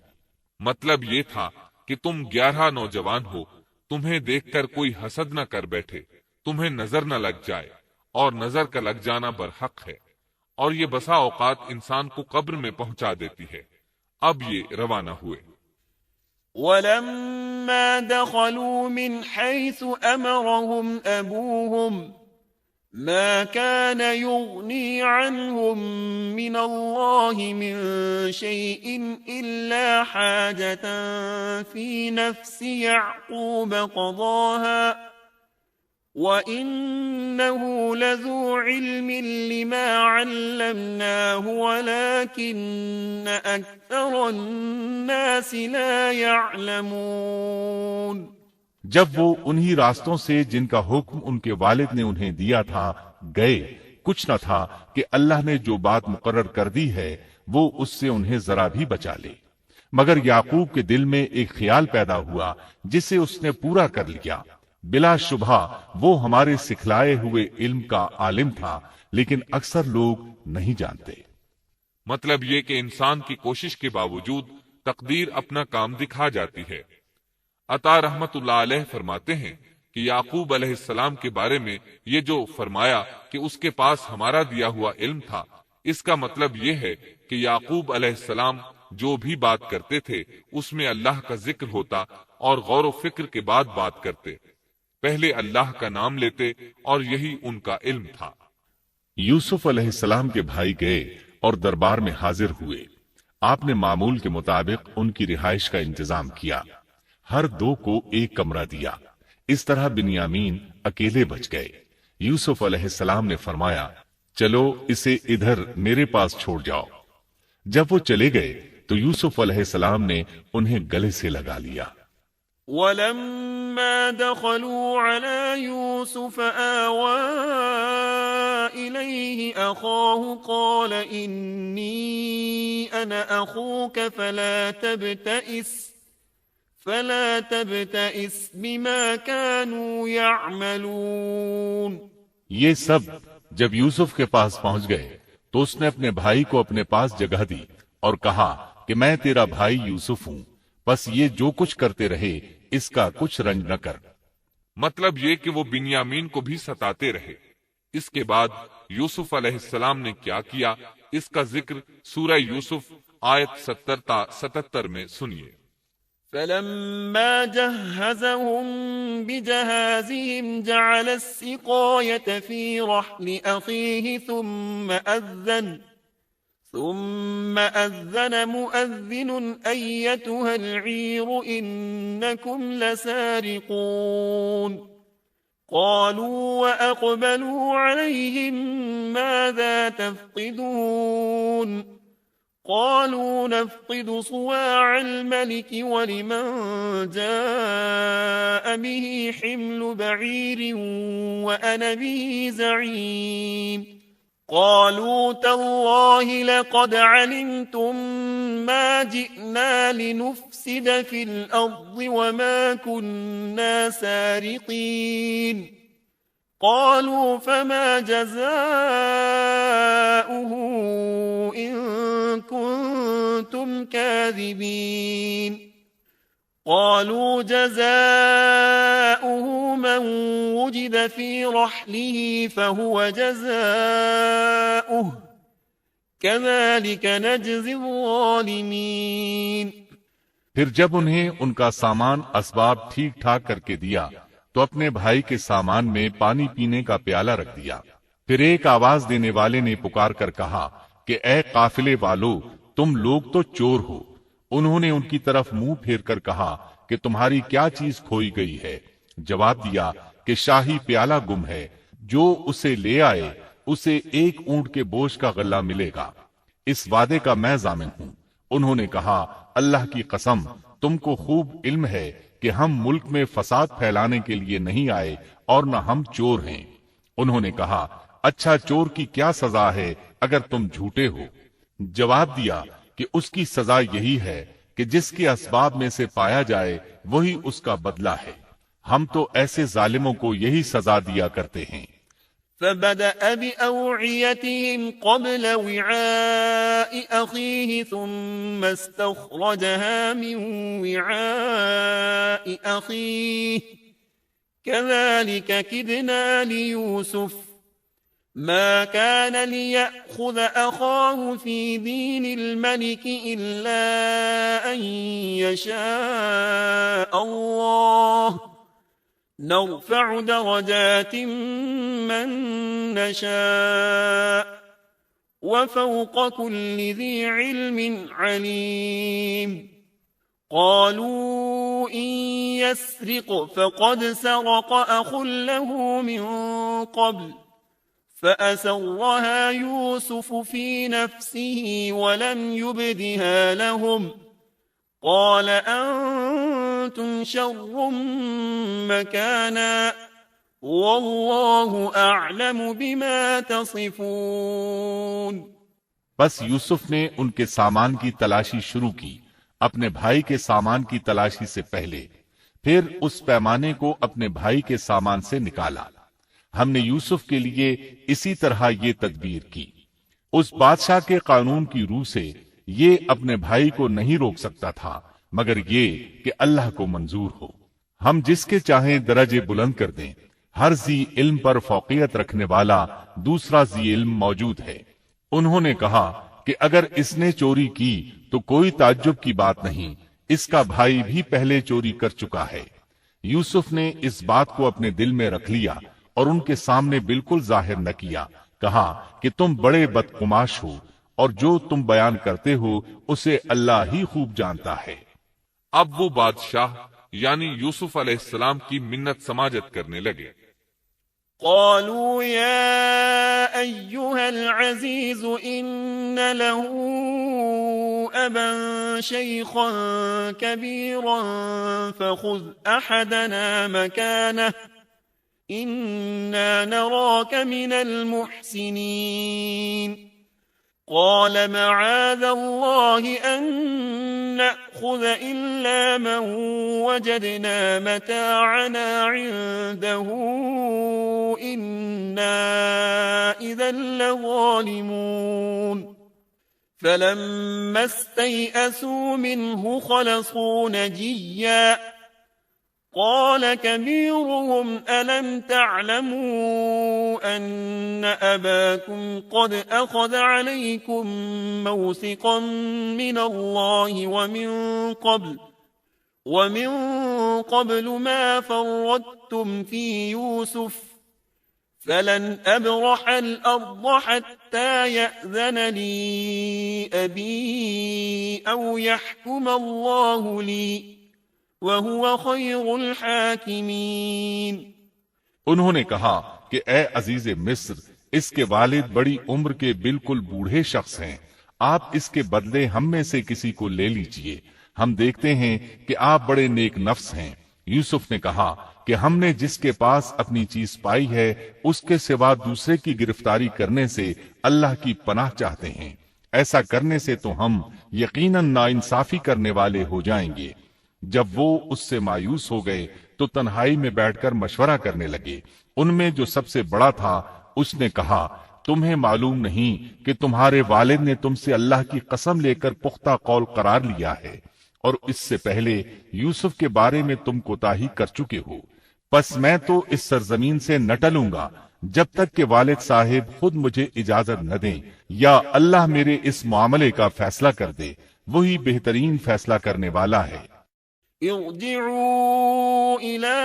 [SPEAKER 1] مطلب یہ تھا کہ تم 11 نوجوان ہو، تمہیں دیکھ کر کوئی حسد نہ کر بیٹھے، تمہیں نظر نہ لگ جائے، اور نظر کا لگ جانا برحق ہے، اور یہ بسا اوقات انسان کو قبر میں پہنچا دیتی ہے۔ اب یہ روانہ ہوئے۔
[SPEAKER 3] وَلَمَّا دَخَلُوا مِنْ حَيْثُ أَمَرَهُمْ أَبُوهُمْ ما كان يغني عنهم من الله من شيء إلا حاجة في نفس يعقوب قضاها وَإِنَّهُ لَذُو عِلْمٍ لِمَا عَلَّمْنَاهُ وَلَكِنَّ أَكْثَرَ النَّاسِ لَا يَعْلَمُونَ۔
[SPEAKER 2] جب وہ انہی راستوں سے جن کا حکم ان کے والد نے انہیں دیا تھا گئے، کچھ نہ تھا کہ اللہ نے جو بات مقرر کر دی ہے وہ اس سے انہیں ذرا بھی بچا لے، مگر یعقوب کے دل میں ایک خیال پیدا ہوا جسے اس نے پورا کر لیا۔ بلا شبہ وہ ہمارے سکھلائے ہوئے علم کا عالم تھا، لیکن اکثر لوگ نہیں جانتے۔
[SPEAKER 1] مطلب یہ کہ انسان کی کوشش کے باوجود تقدیر اپنا کام دکھا جاتی ہے۔ عطا رحمت اللہ علیہ فرماتے ہیں کہ یعقوب علیہ السلام کے بارے میں یہ جو فرمایا کہ اس کے پاس ہمارا دیا ہوا علم تھا، اس کا مطلب یہ ہے کہ یعقوب علیہ السلام جو بھی بات کرتے تھے اس میں اللہ کا ذکر ہوتا اور غور و فکر کے بعد بات کرتے، پہلے اللہ کا نام لیتے، اور یہی ان کا علم تھا۔
[SPEAKER 2] یوسف علیہ السلام کے بھائی گئے اور دربار میں حاضر ہوئے۔ آپ نے معمول کے مطابق ان کی رہائش کا انتظام کیا، ہر دو کو ایک کمرہ دیا۔ اس طرح بنیامین اکیلے بچ گئے۔ یوسف علیہ السلام نے فرمایا، چلو اسے ادھر میرے پاس چھوڑ جاؤ۔ جب وہ چلے گئے تو یوسف علیہ السلام نے انہیں گلے سے لگا لیا۔
[SPEAKER 3] ولما دخلوا على يوسف آوى إليه أخاه قال إني أنا أخوك فلا تبتئس بما كانوا يعملون۔
[SPEAKER 2] یہ سب جب یوسف کے پاس پہنچ گئے تو اس نے اپنے بھائی کو اپنے پاس جگہ دی اور کہا کہ میں تیرا بھائی یوسف ہوں، بس یہ جو کچھ کرتے رہے اس کا کچھ رنج نہ کر۔
[SPEAKER 1] مطلب یہ کہ وہ بنیامین کو بھی ستاتے رہے۔ اس کے بعد یوسف علیہ السلام نے کیا کیا، اس کا ذکر سورہ یوسف آیت 70 تا 77 میں سنیے۔
[SPEAKER 3] فلما جهزهم بجهازهم جعل السقاية في رحل أخيه ثم أذن مؤذن أيتها العير إنكم لسارقون قالوا وأقبلوا عليهم ماذا تفقدون قالوا نفقد صواع الملك ولمن جاء به حمل بعير وأنا به زعيم قالوا تالله لقد علمتم ما جئنا لنفسد في الأرض وما كنا سارقين قالوا فما جزاؤه إن كنتم كاذبين قالوا جزاؤه من وجد في رحله فهو جزاؤه كذلك نجزي الظالمين۔
[SPEAKER 2] پھر جب انہیں ان کا سامان اسباب ٹھیک ٹھاک کر کے دیا تو اپنے بھائی کے سامان میں پانی پینے کا پیالہ رکھ دیا۔ پھر ایک آواز دینے والے نے پکار کر کہا کہ اے قافلے والو، تم لوگ تو چور ہو۔ انہوں نے ان کی طرف منہ پھیر کر کہا کہ تمہاری کیا چیز کھوئی گئی ہے؟ جواب دیا کہ شاہی پیالہ گم ہے، جو اسے لے آئے اسے ایک اونٹ کے بوجھ کا غلہ ملے گا، اس وعدے کا میں ضامن ہوں۔ انہوں نے کہا اللہ کی قسم تم کو خوب علم ہے کہ ہم ملک میں فساد پھیلانے کے لیے نہیں آئے اور نہ ہم چور ہیں۔ انہوں نے کہا اچھا چور کی کیا سزا ہے اگر تم جھوٹے ہو؟ جواب دیا کہ اس کی سزا یہی ہے کہ جس کے اسباب میں سے پایا جائے وہی اس کا بدلہ ہے، ہم تو ایسے ظالموں کو یہی سزا دیا کرتے ہیں۔
[SPEAKER 3] فبدأ بأوعيتهم قبل وعاء أخيه ثم استخرجها من وعاء أخيه كذلك كدنا ليوسف ما كان ليأخذ أخاه في دين الملك إلا أن يشاء الله نرفع درجات من نشاء وفوق كل ذي علم عليم قالوا إن يسرق فقد سرق أخ له من قبل فأسرها يوسف في نفسه ولم يبدها لهم قال أنتم شر مكانا والله أعلم بما تصفون۔
[SPEAKER 2] بس یوسف نے ان کے سامان کی تلاشی شروع کی اپنے بھائی کے سامان کی تلاشی سے پہلے، پھر اس پیمانے کو اپنے بھائی کے سامان سے نکالا۔ ہم نے یوسف کے لیے اسی طرح یہ تدبیر کی۔ اس بادشاہ کے قانون کی روح سے یہ اپنے بھائی کو نہیں روک سکتا تھا مگر یہ کہ اللہ کو منظور ہو۔ ہم جس کے چاہیں درجے بلند کر دیں، ہر ذی علم پر فوقیت رکھنے والا دوسرا ذی علم موجود ہے۔ انہوں نے کہا کہ اگر اس نے چوری کی تو کوئی تعجب کی بات نہیں، اس کا بھائی بھی پہلے چوری کر چکا ہے۔ یوسف نے اس بات کو اپنے دل میں رکھ لیا اور ان کے سامنے بالکل ظاہر نہ کیا، کہا کہ تم بڑے بدقماش ہو اور جو تم بیان کرتے ہو اسے اللہ ہی خوب جانتا ہے۔
[SPEAKER 1] اب وہ بادشاہ یعنی یوسف علیہ السلام کی منت سماجت کرنے لگے۔
[SPEAKER 3] قالوا يا أيها العزيز إن له أبا شيخا كبيرا فخذ أحدنا مكانه إنا نراك من المحسنين قال معاذ الله أن نأخذ إلا من وجدنا متاعنا عنده إنا إذا لظالمون فلما استيئسوا منه خلصوا نجيا قال كبيرهم ألم تعلموا أن أباكم قد أخذ عليكم موثقا من الله ومن قبل ما فرطتم في يوسف فلن أبرح الأرض حتى يأذن لي أبي أو يحكم الله لي وَهُوَ خَيْرُ الْحَاكِمِينَ۔
[SPEAKER 2] انہوں نے کہا کہ اے عزیز مصر، اس کے والد بڑی عمر کے بالکل بوڑھے شخص ہیں، آپ اس کے بدلے ہم میں سے کسی کو لے لیجئے، ہم دیکھتے ہیں کہ آپ بڑے نیک نفس ہیں۔ یوسف نے کہا کہ ہم نے جس کے پاس اپنی چیز پائی ہے اس کے سوا دوسرے کی گرفتاری کرنے سے اللہ کی پناہ چاہتے ہیں، ایسا کرنے سے تو ہم یقیناً ناانصافی کرنے والے ہو جائیں گے۔ جب وہ اس سے مایوس ہو گئے تو تنہائی میں بیٹھ کر مشورہ کرنے لگے۔ ان میں جو سب سے بڑا تھا اس نے کہا، تمہیں معلوم نہیں کہ تمہارے والد نے تم سے اللہ کی قسم لے کر پختہ قول قرار لیا ہے، اور اس سے پہلے یوسف کے بارے میں تم کوتاہی کر چکے ہو، پس میں تو اس سرزمین سے نہ ٹلوں گا جب تک کہ والد صاحب خود مجھے اجازت نہ دیں یا اللہ میرے اس معاملے کا فیصلہ کر دے، وہی بہترین فیصلہ کرنے والا ہے۔
[SPEAKER 3] ارجعوا إلى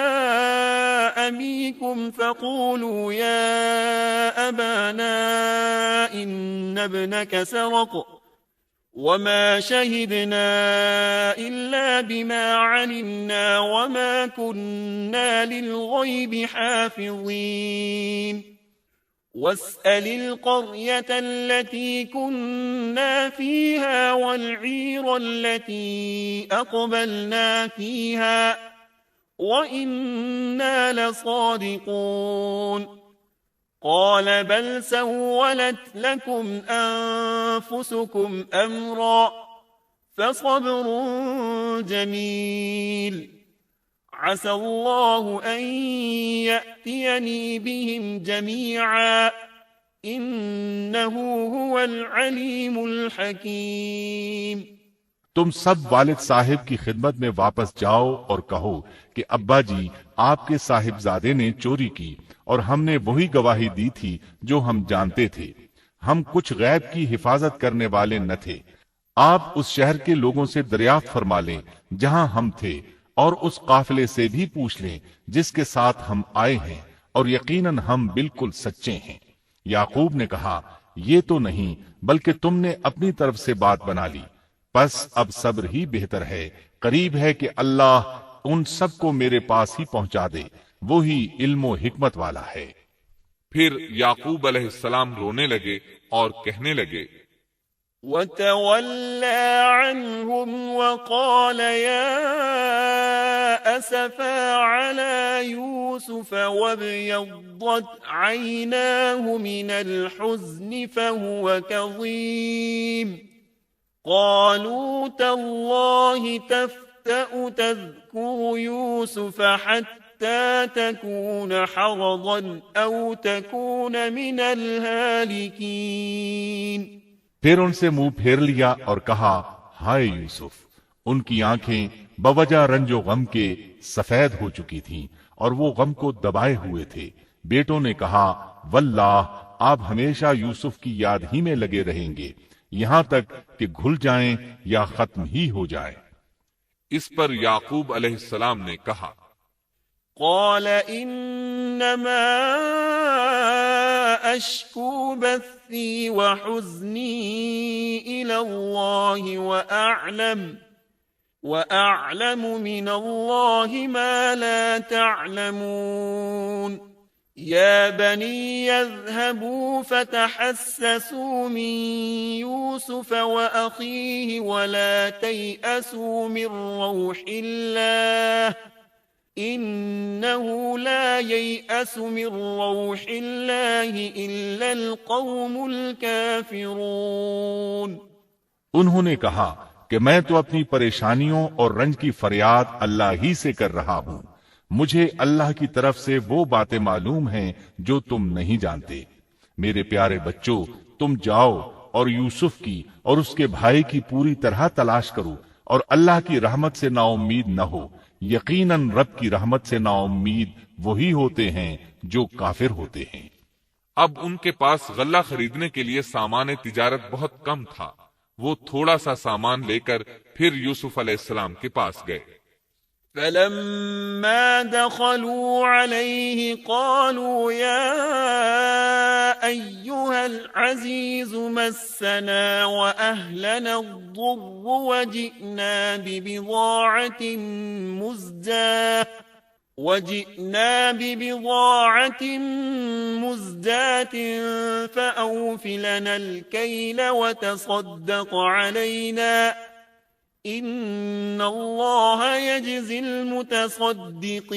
[SPEAKER 3] أبيكم فقولوا يا أبانا إن ابنك سرق وما شهدنا إلا بما علمنا وما كنا للغيب حافظين واسأل القرية التي كنا فيها والعير التي أقبلنا فيها وإنا لصادقون قال بل سولت لكم أنفسكم أمرا فصبر جميل عسى الله أن يأتيني بهم جميعا إنه هو العليم الحكيم۔
[SPEAKER 2] تم سب والد صاحب کی خدمت میں واپس جاؤ اور کہو کہ ابا جی آپ کے صاحبزادے نے چوری کی اور ہم نے وہی گواہی دی تھی جو ہم جانتے تھے، ہم کچھ غیب کی حفاظت کرنے والے نہ تھے۔ آپ اس شہر کے لوگوں سے دریافت فرما لیں جہاں ہم تھے، اور اس قافلے سے بھی پوچھ لیں جس کے ساتھ ہم آئے ہیں، اور یقیناً ہم بالکل سچے ہیں۔ یعقوب نے کہا، یہ تو نہیں بلکہ تم نے اپنی طرف سے بات بنا لی، پس اب صبر ہی بہتر ہے، قریب ہے کہ اللہ ان سب کو میرے پاس ہی پہنچا دے، وہی علم و حکمت والا ہے۔
[SPEAKER 1] پھر یعقوب علیہ السلام رونے لگے اور کہنے لگے،
[SPEAKER 3] وَتَوَلَّى عَنْهُمْ وَقَالَ يَا أَسَفَا عَلَى يُوسُفَ وَابْيَضَّتْ عَيْنَاهُ مِنَ الْحُزْنِ فَهُوَ كَظِيمٌ قَالُوا تَاللَّهِ تَفْتَأُ تَذْكُرُ يُوسُفَ حَتَّى تَكُونَ حَرَضًا أَوْ تَكُونَ مِنَ الْهَالِكِينَ۔
[SPEAKER 2] پھر ان سے منہ پھیر لیا اور کہا، ہائے یوسف۔ ان کی آنکھیں بوجہ رنج و غم کے سفید ہو چکی تھیں اور وہ غم کو دبائے ہوئے تھے۔ بیٹوں نے کہا، واللہ آپ ہمیشہ یوسف کی یاد ہی میں لگے رہیں گے، یہاں تک کہ گھل جائیں یا ختم ہی ہو جائیں۔
[SPEAKER 1] اس پر یعقوب علیہ السلام نے کہا،
[SPEAKER 3] قال إنما أشكو بثي وحزني إلى الله وأعلم من الله ما لا تعلمون يا بني اذهبوا فتحسسوا من يوسف وأخيه ولا تيأسوا من روح الله إنه لا ييأس من روح الله إلا القوم الكافرون۔
[SPEAKER 2] انہوں نے کہا کہ میں تو اپنی پریشانیوں اور رنج کی فریاد اللہ ہی سے کر رہا ہوں، مجھے اللہ کی طرف سے وہ باتیں معلوم ہیں جو تم نہیں جانتے۔ میرے پیارے بچوں، تم جاؤ اور یوسف کی اور اس کے بھائی کی پوری طرح تلاش کرو اور اللہ کی رحمت سے نا امید نہ ہو، یقیناً رب کی رحمت سے نا امید وہی ہوتے ہیں جو کافر ہوتے ہیں۔
[SPEAKER 1] اب ان کے پاس غلہ خریدنے کے لیے سامان تجارت بہت کم تھا، وہ تھوڑا سا سامان لے کر پھر یوسف علیہ السلام کے پاس گئے۔
[SPEAKER 3] فلما دخلوا عليه قالوا يا أيها العزيز مسنا وأهلنا الضر وجئنا ببضاعة مزجاة فأوف لنا الكيل وتصدق علينا ان اللہ یجزی المتصدقین۔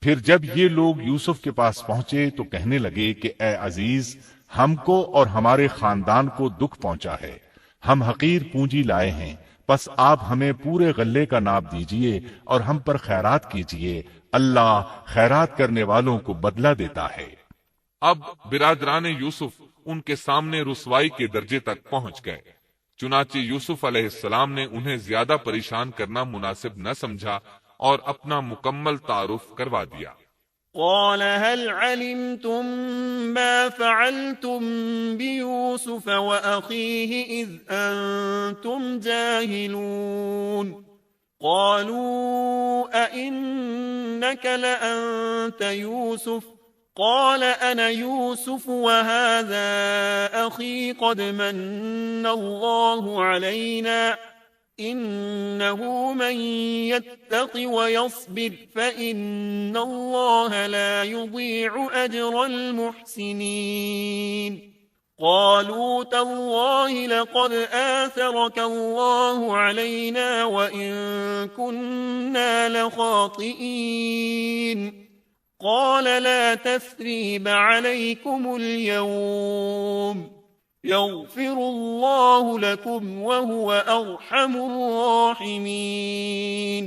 [SPEAKER 2] پھر جب یہ لوگ یوسف کے پاس پہنچے تو کہنے لگے کہ اے عزیز، ہم کو اور ہمارے خاندان کو دکھ پہنچا ہے، ہم حقیر پونجی لائے ہیں، پس آپ ہمیں پورے غلے کا ناب دیجئے اور ہم پر خیرات کیجئے، اللہ خیرات کرنے والوں کو بدلہ دیتا ہے۔
[SPEAKER 1] اب برادران یوسف ان کے سامنے رسوائی کے درجے تک پہنچ گئے، چنانچہ یوسف علیہ السلام نے انہیں زیادہ پریشان کرنا مناسب نہ سمجھا اور اپنا مکمل تعارف کروا دیا۔
[SPEAKER 3] قال هل علمتم ما فعلتم بيوسف وأخيه إذ أنتم جاهلون قالوا أئنك لأنت يوسف قال أنا يوسف وهذا أخي قد من الله علينا إنه من يتق ويصبر فإن الله لا يضيع أجر المحسنين قالوا تالله لقد آثرك الله علينا وإن كنا لخاطئين قال لا تثريب عليكم اليوم يغفر الله لكم وهو أرحم الراحمين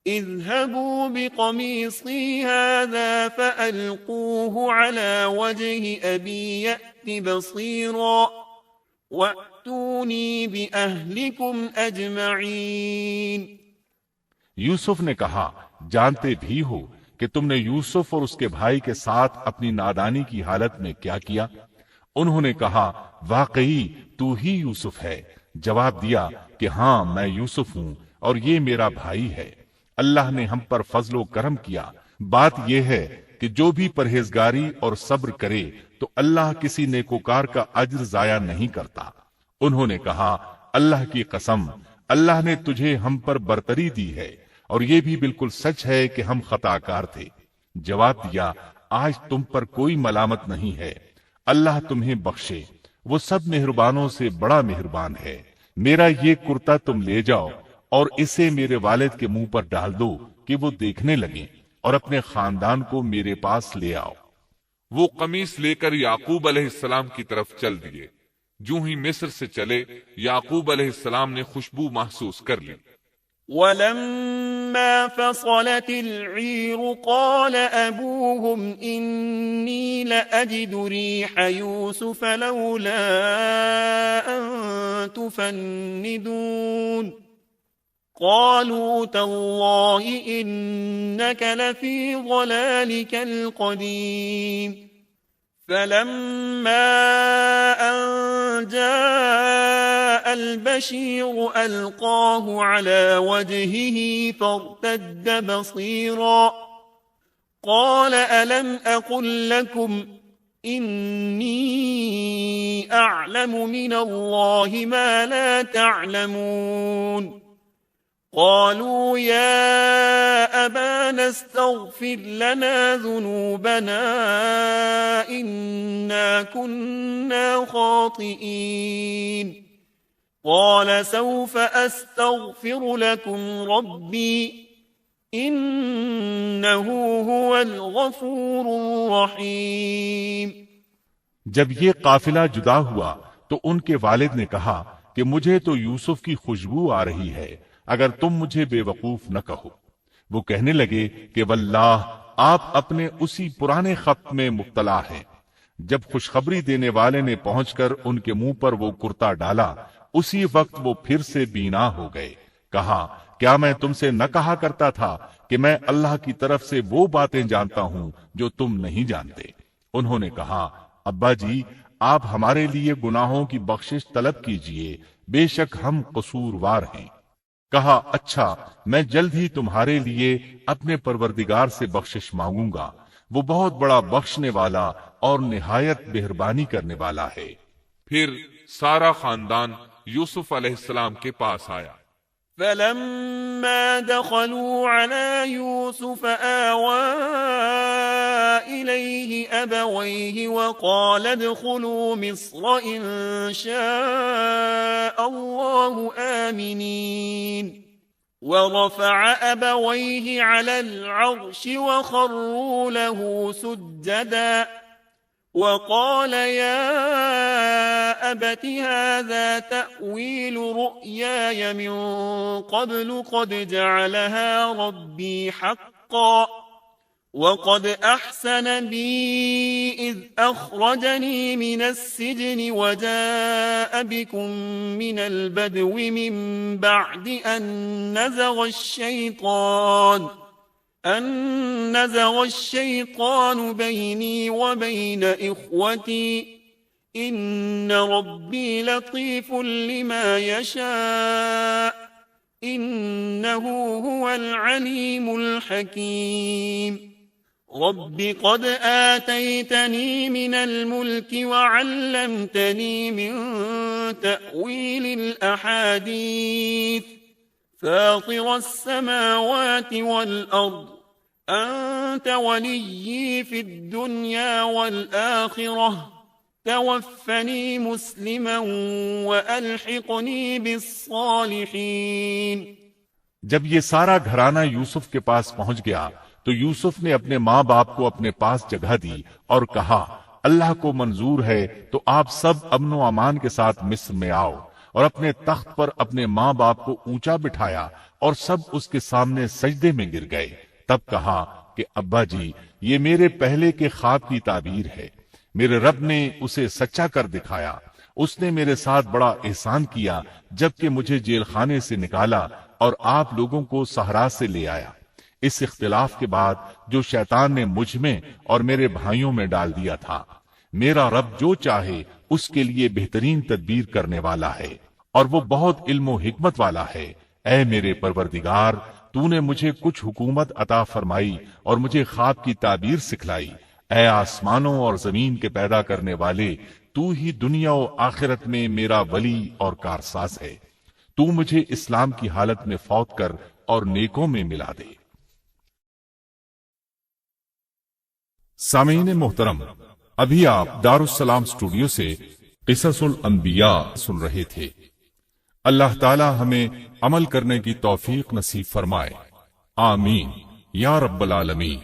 [SPEAKER 3] اذهبوا بقميصي هذا فألقوه على وجه أبي يأت بصيرا وأتوني بأهلكم أجمعين۔
[SPEAKER 2] یوسف نے کہا جانتے بھی ہو کہ تم نے یوسف اور اس کے بھائی کے ساتھ اپنی نادانی کی حالت میں کیا کیا؟ انہوں نے کہا واقعی تو ہی یوسف ہے۔ جواب دیا کہ ہاں میں یوسف ہوں اور یہ میرا بھائی ہے، اللہ نے ہم پر فضل و کرم کیا۔ بات یہ ہے کہ جو بھی پرہیزگاری اور صبر کرے تو اللہ کسی نیکوکار کا اجر ضائع نہیں کرتا۔ انہوں نے کہا اللہ کی قسم، اللہ نے تجھے ہم پر برتری دی ہے اور یہ بھی بالکل سچ ہے کہ ہم خطا کار تھے۔ جواب دیا آج تم پر کوئی ملامت نہیں ہے، اللہ تمہیں بخشے، وہ سب مہربانوں سے بڑا مہربان ہے۔ میرا یہ کرتا تم لے جاؤ اور اسے میرے والد کے منہ پر ڈال دو کہ وہ دیکھنے لگیں، اور اپنے خاندان کو میرے پاس لے آؤ۔
[SPEAKER 1] وہ قمیص لے کر یعقوب علیہ السلام کی طرف چل دیے۔ جو ہی مصر سے چلے یعقوب علیہ السلام نے خوشبو محسوس کر لی۔
[SPEAKER 3] ولما فصلت العير قال أبوهم إني لأجد ريح يوسف لولا أن تفندون قالوا تالله إنك لفي ضلالك القديم فلما أن جاء البشير ألقاه على وجهه فارتد بصيرا قال ألم أقل لكم إني أعلم من الله ما لا تعلمون قالوا يا أبانا استغفر لنا ذنوبنا إنا كنا خاطئين قال سوف أستغفر لكم ربي إنه هو الغفور الرحيم۔
[SPEAKER 2] جب یہ قافلہ جدا ہوا تو ان کے والد نے کہا کہ مجھے تو یوسف کی خوشبو آ رہی ہے، اگر تم مجھے بے وقوف نہ کہو۔ وہ کہنے لگے کہ واللہ آپ اپنے اسی پرانے خط میں مبتلا ہیں۔ جب خوشخبری دینے والے نے پہنچ کر ان کے منہ پر وہ کرتا ڈالا، اسی وقت وہ پھر سے بینا ہو گئے۔ کہا کیا میں تم سے نہ کہا کرتا تھا کہ میں اللہ کی طرف سے وہ باتیں جانتا ہوں جو تم نہیں جانتے؟ انہوں نے کہا ابا جی آپ ہمارے لیے گناہوں کی بخشش طلب کیجئے، بے شک ہم قصوروار ہیں۔ کہا اچھا میں جلد ہی تمہارے لیے اپنے پروردگار سے بخشش مانگوں گا، وہ بہت بڑا بخشنے والا اور نہایت مہربانی کرنے والا ہے۔
[SPEAKER 1] پھر سارا خاندان یوسف علیہ السلام کے پاس آیا۔
[SPEAKER 3] فلما دخلوا على يوسف آوى إليه أبويه وقال ادخلوا مصر إن شاء الله آمنين ورفع أبويه على العرش وخروا له سجدا وقال يا أبت هذا تأويل رؤياي من قبل قد جعلها ربي حقا وقد أحسن بي إذ أخرجني من السجن وجاء بكم من البدو من بعد أن نزغ الشيطان بيني وبين إخوتي إن ربي لطيف لما يشاء إنه هو العليم الحكيم رب قد آتيتني من الملك وعلمتني من تأويل الأحاديث فاطر السماوات والأرض أنت وليي في الدنيا والآخرة توفني مسلما وألحقني بالصالحين۔
[SPEAKER 2] جب یہ سارا گھرانہ یوسف کے پاس پہنچ گیا تو یوسف نے اپنے ماں باپ کو اپنے پاس جگہ دی اور کہا اللہ کو منظور ہے تو آپ سب امن و امان کے ساتھ مصر میں آؤ، اور اپنے تخت پر اپنے ماں باپ کو اونچا بٹھایا اور سب اس کے سامنے سجدے میں گر گئے۔ تب کہا کہ ابا جی یہ میرے پہلے کے خواب کی تعبیر ہے، میرے رب نے اسے سچا کر دکھایا، اس نے میرے ساتھ بڑا احسان کیا جبکہ مجھے جیل خانے سے نکالا اور آپ لوگوں کو صحرا سے لے آیا۔ اس اختلاف کے بعد جو شیطان نے مجھ میں اور میرے بھائیوں میں ڈال دیا تھا، میرا رب جو چاہے اس کے لیے بہترین تدبیر کرنے والا ہے اور وہ بہت علم و حکمت والا ہے۔ اے میرے پروردگار تو نے مجھے کچھ حکومت عطا فرمائی اور مجھے خواب کی تعبیر سکھلائی۔ اے آسمانوں اور زمین کے پیدا کرنے والے، تو ہی دنیا و آخرت میں میرا ولی اور کارساز ہے۔ تو مجھے اسلام کی حالت میں فوت کر اور نیکوں میں ملا دے۔ سامعین محترم، ابھی آپ دارالسلام اسٹوڈیو سے قصص الانبیاء سن رہے تھے۔ اللہ تعالی ہمیں عمل کرنے کی توفیق نصیب فرمائے، آمین یا رب العالمین۔